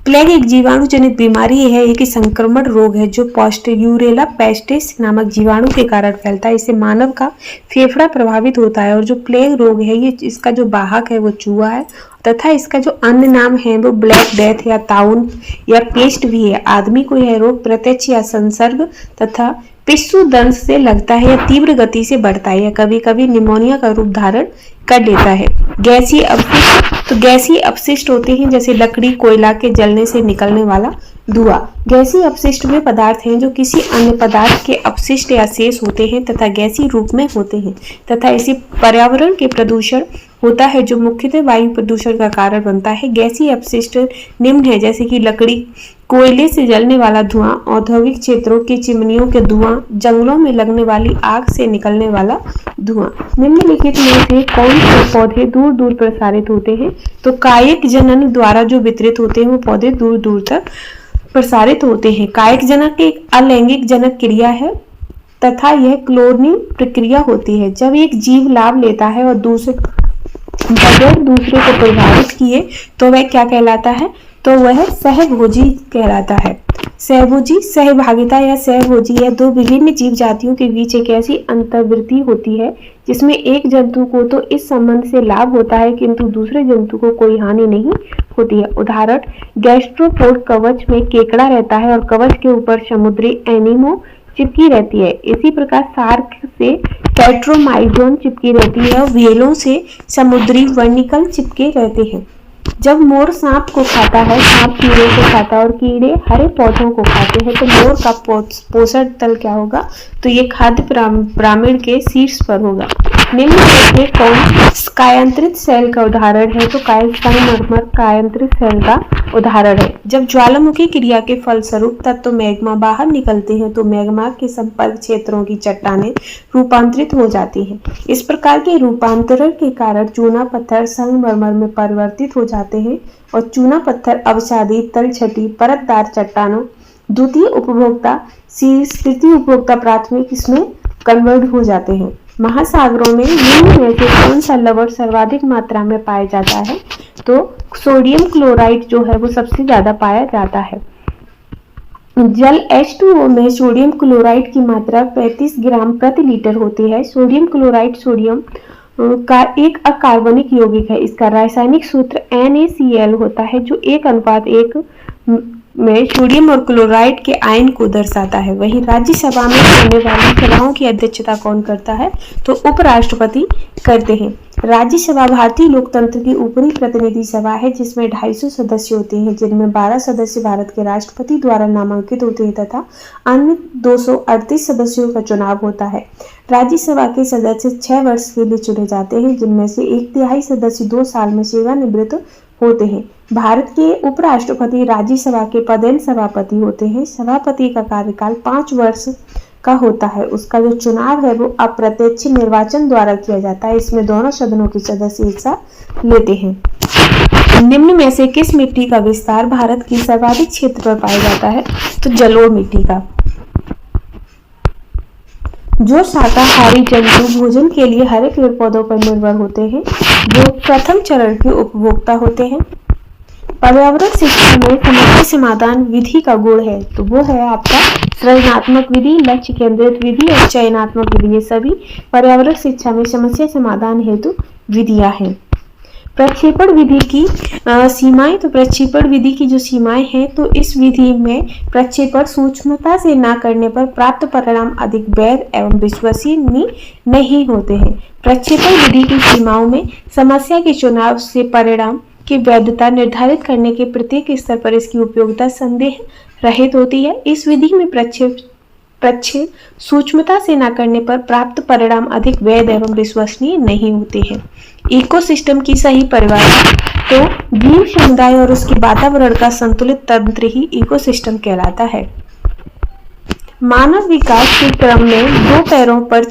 प्लेग एक जीवाणु जनित बीमारी है, एक संक्रमण रोग है जो पास्टोरेला पेस्टिस नामक जीवाणु के कारण फैलता है। इससे मानव का फेफड़ा प्रभावित होता है और जो प्लेग रोग है ये इसका जो वाहक है वो चूहा है तथा इसका जो अन्य नाम है वो ब्लैक डेथ या ताउन या पेस्ट भी है। आदमी को यह रोग प्रत्यक्ष या संसर्ग तथा पिस्सू दंश से लगता है या तीव्र गति से बढ़ता है या कभी कभी निमोनिया का रूप धारण कर लेता है। गैसीय अपशिष्ट, तो गैसीय अपशिष्ट होते हैं जैसे लकड़ी, कोयला के जलने से निकलने वाला धुआं। गैसीय अपशिष्ट वे पदार्थ हैं जो किसी अन्य पदार्थ के अपशिष्ट या शेष होते हैं तथा गैसीय रूप में होते हैं तथा इसी पर्यावरण के प्रदूषण होता है जो मुख्यतः वायु प्रदूषण का कारण बनता है। गैसीय अपशिष्ट निम्न है जैसे कि लकड़ी, कोयले से जलने वाला धुआं, औद्योगिक क्षेत्रों की चिमनियों के धुआं, जंगलों में लगने वाली आग से निकलने वाला धुआं। निम्नलिखित में से कौन से पौधे दूर दूर प्रसारित होते हैं? तो कायिक जनन द्वारा जो वितरित होते हैं वो पौधे दूर दूर तक प्रसारित होते हैं। कायिक जनक एक अलैंगिक जनक क्रिया है तथा यह क्लोनिंग प्रक्रिया होती है। जब एक जीव लाभ लेता है और बगैर दूसरे को प्रभावित किए तो वह क्या कहलाता है? तो वह सहभोजी कहलाता है। सहभोजी, सहभागिता या सहभोजी यह दो विभिन्न जीव जातियों के बीच एक ऐसी अंतर्वृत्ति होती है जिसमें एक जंतु को तो इस संबंध से लाभ होता है किंतु दूसरे जंतु को कोई हानि नहीं होती है। उदाहरण, गैस्ट्रोपोड कवच में केकड़ा रहता है और कवच के ऊपर समुद्री एनीमो चिपकी रहती है। इसी प्रकार शार्क से कैट्रोमाइजोन चिपकी रहती है और व्हेलों से समुद्री वर्निकल चिपके रहते हैं। जब मोर सांप को खाता है, सांप कीड़े को खाता है और कीड़े हरे पौधों को खाते हैं तो मोर का पोषण तल क्या होगा? तो ये खाद्य पिरामिड के शीर्ष पर होगा। निम्न में कौन कायांतरित सेल का उदाहरण है? तो कायिक संगमरमर कायांतरित सेल का उदाहरण है। जब ज्वालामुखी क्रिया के फलस्वरूप तत्व मैग्मा बाहर निकलते हैं तो मैग्मा के संपर्क क्षेत्रों की चट्टानें रूपांतरित हो जाती हैं। इस प्रकार के रूपांतरण के कारण चूना पत्थर संगमरमर में परिवर्तित हो जाते हैं और चूना पत्थर अवसादी, तलछटी, परतदार चट्टानों द्वितीय उपभोक्ता तृतीय उपभोक्ता प्राथमिक इसमें कन्वर्ट हो जाते हैं। महासागरों में निम्न में से कौन सा लवण सर्वाधिक मात्रा में पाया जाता है? तो सोडियम क्लोराइड जो है वो सबसे ज्यादा पाया जाता है। जल H2O में सोडियम क्लोराइड की मात्रा 35 ग्राम प्रति लीटर होती है। सोडियम क्लोराइड सोडियम का एक अकार्बनिक यौगिक है। इसका रासायनिक सूत्र NaCl होता है जो 1:1 में सोडियम और क्लोराइड के आयन को दर्शाता है। वहीं राज्यसभा में होने वाली सभाओं की अध्यक्षता कौन करता है? तो उपराष्ट्रपति करते हैं। राज्यसभा भारतीय लोकतंत्र की ऊपरी प्रतिनिधि सभा है जिसमें 250 सदस्य होते हैं, जिनमें 12 सदस्य भारत के राष्ट्रपति द्वारा नामांकित होते हैं तथा अन्य 238 सदस्यों का चुनाव होता है। राज्यसभा के सदस्य 6 वर्ष के लिए चुने जाते हैं, जिनमें से 1/3 सदस्य 2 साल में सेवानिवृत्त होते हैं। भारत के उपराष्ट्रपति राज्यसभा के पदेन सभापति होते हैं। सभापति का कार्यकाल 5 वर्ष का होता है। उसका जो चुनाव है वो अप्रत्यक्ष निर्वाचन द्वारा किया जाता है। इसमें दोनों सदनों के सदस्य हिस्सा लेते हैं। निम्न में से किस मिट्टी का विस्तार भारत की सर्वाधिक क्षेत्र पर पाया जाता है? तो जलोढ़ मिट्टी का। जो शाकाहारी जंतु भोजन के लिए हरे पेड़ पौधों पर निर्भर होते हैं, जो प्रथम चरण के उपभोक्ता होते हैं। पर्यावरण शिक्षा में समस्या समाधान विधि का गुण है, तो वो है आपका सृजनात्मक विधि, लक्ष्य केंद्रित विधि और चयनात्मक विधि। ये सभी पर्यावरण शिक्षा में समस्या समाधान हेतु विधियां हैं। प्रक्षेपण विधि की सीमाएं, तो प्रक्षेपण विधि की जो सीमाएं हैं, तो इस विधि में प्रक्षेपण सूक्ष्मता से न करने पर प्राप्त परिणाम अधिक वैध एवं विश्वसनीय नहीं होते हैं। प्रक्षेपण विधि की सीमाओं में समस्या के चुनाव से परिणाम की वैधता निर्धारित करने के प्रत्येक स्तर पर इसकी उपयोगिता संदेह रहित होती है। इस विधि में प्रक्षेप सूक्ष्मता से न करने पर प्राप्त परिणाम अधिक वैध एवं विश्वसनीय नहीं होते हैं। इकोसिस्टम की सही परिभाषा, तो जीव समुदाय और उसके वातावरण का संतुलित तंत्र ही इकोसिस्टम कहलाता है। मानव विकास के क्रम में 2 पैरों पर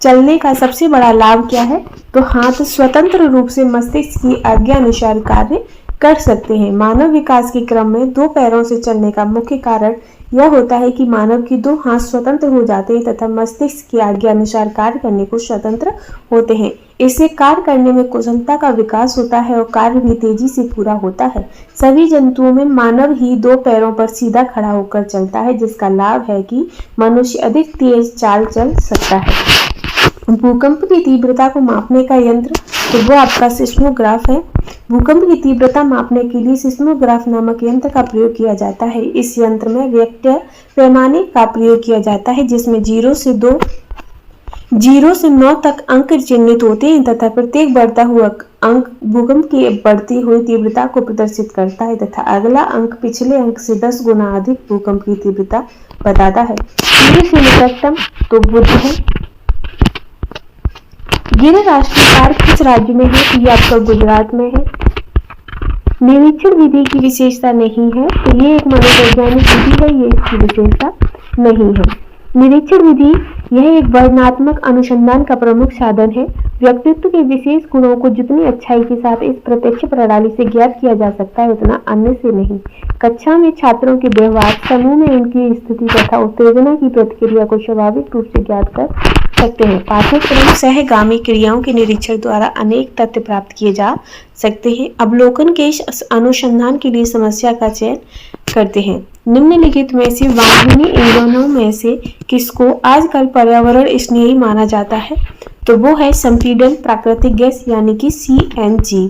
चलने का सबसे बड़ा लाभ क्या है? तो हाथ स्वतंत्र रूप से मस्तिष्क की आज्ञा अनुसार कार्य कर सकते हैं। मानव विकास के क्रम में 2 पैरों से चलने का मुख्य कारण यह होता है कि मानव के 2 हाथ स्वतंत्र हो जाते हैं तथा मस्तिष्क की आज्ञा अनुसार कार्य करने को स्वतंत्र होते हैं। इससे कार्य करने में कुशलता का विकास होता है और कार्य भी तेजी से पूरा होता है। सभी जंतुओं में मानव ही 2 पैरों पर सीधा खड़ा होकर चलता है, जिसका लाभ है कि मनुष्य अधिक तेज चाल चल सकता है। भूकंप की तीव्रता को मापने का यंत्र, तो वो आपका सिस्मोग्राफ है। भूकंप की तीव्रता मापने के लिए सिस्मोग्राफ नामक यंत्र का प्रयोग किया जाता है। इस यंत्र में रिएक्टर पैमाने का प्रयोग किया जाता है, जिसमें 0 से 9 तक अंक चिन्हित होते हैं तथा प्रत्येक बढ़ता हुआ अंक भूकंप की बढ़ती हुई तीव्रता को प्रदर्शित करता है तथा अगला अंक पिछले अंक से 10 गुना अधिक भूकंप की तीव्रता बताता है। सूर्य से निकटतम तो बुध है। गिर राष्ट्रीय पार्क किस राज्य में है? तो ये आपका गुजरात में है। निरीक्षण विधि की विशेषता नहीं है, तो ये एक मनोवैज्ञानिक विधि है, ये इसकी विशेषता नहीं है। निरीक्षण विधि यह एक वर्णनात्मक अनुसंधान का प्रमुख साधन है। व्यक्तित्व के विशेष गुणों को जितनी अच्छाई के साथ इस प्रत्यक्ष प्रणाली से ज्ञात किया जा सकता है, उतना अन्य से नहीं। कक्षा में छात्रों के व्यवहार, समूह में उनकी स्थिति तथा उत्तेजना की प्रतिक्रिया को स्वाभाविक रूप से ज्ञात कर सकते हैं। पाठ्यक्रम सहगामी क्रियाओं के निरीक्षण द्वारा अनेक तथ्य प्राप्त किए जा सकते हैं। अवलोकन के इस अनुसंधान के लिए समस्या का चयन करते हैं। निम्नलिखित में से वाहिनी इन दोनों में से किसको आजकल पर्यावरण स्नेही माना जाता है? तो वो है संपीड़न प्राकृतिक गैस यानी कि CNG।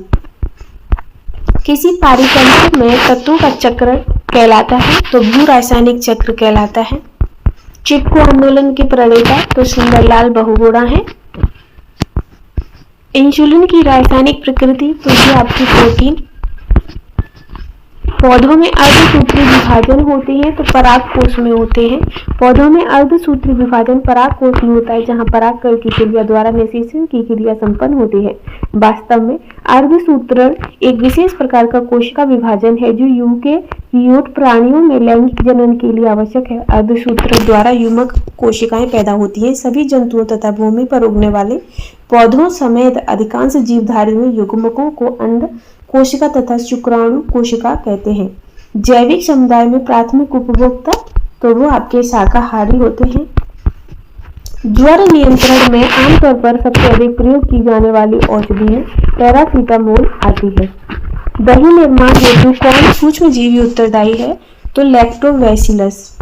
किसी पारितंत्र में तत्वों का चक्र कहलाता है, तो भू रासायनिक चक्र कहलाता है। चिपको आंदोलन के प्रणेता तो सुंदरलाल बहुगुणा है। इंसुलिन की रासायनिक प्रकृति, तो ये आपकी प्रोटीन। पौधों में अर्धसूत्री विभाजन होते हैं, तो परागकोश में होते हैं। पौधों में अर्धसूत्री विभाजन परागकोश में होता है, जहां परागकण की क्रिया द्वारा निषेचन की क्रिया संपन्न होती है। वास्तव में अर्धसूत्रण एक विशेष प्रकार का कोशिका विभाजन है जो यूकेरियोट प्राणियों में लैंगिक जनन के लिए आवश्यक है। अर्धसूत्रण द्वारा युग्मक कोशिकाएं पैदा होती हैं। सभी जंतुओं तथा भूमि पर उगने वाले पौधों समेत अधिकांश जीवधारी में युग्मकों को अंड कोशिका तथा शुक्राणु कोशिका कहते हैं। जैविक समुदाय में प्राथमिक उपभोक्ता, तो वो आपके शाकाहारी होते हैं। ज्वर नियंत्रण में आमतौर पर सबसे अधिक प्रयोग की जाने वाली औषधि में पैरासीटामोल आती है। दही निर्माण हेतु कौन सूक्ष्म जीवी उत्तरदायी है? तो लैक्टोबैसिलस।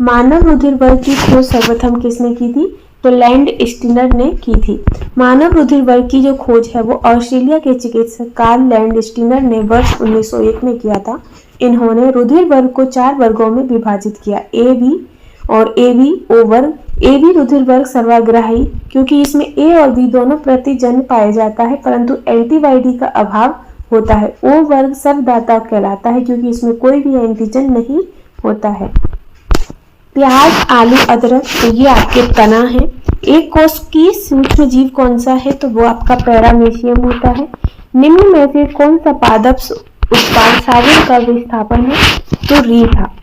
मानव रुधिर वर्ग की खोज सर्वप्रथम किसने की थी? तो लैंड स्टीनर ने की थी। मानव रुधिर वर्ग की जो खोज है वो ऑस्ट्रेलिया के चिकित्सक कार्ल लैंड स्टीनर ने वर्ष 1901 में किया था। इन्होंने रुधिर वर्ग को 4 वर्गों में विभाजित किया, AB और AB O वर्ग, ए बी रुधिर वर्ग सर्वाग्राही, क्योंकि इसमें ए और बी दोनों प्रतिजन्य पाया जाता है परंतु एंटीबॉडी का अभाव होता है। ओ वर्ग सर्वदाता कहलाता है क्योंकि इसमें कोई भी एंटीजन नहीं होता है। प्याज, आलू, अदरक, तो ये आपके तना है। एक कोष की सूक्ष्म जीव कौन सा है, तो वो आपका पैरामीशियम होता है। निम्न में से कौन सा पादप उत्पाद साबुन का विस्थापन है, तो री था।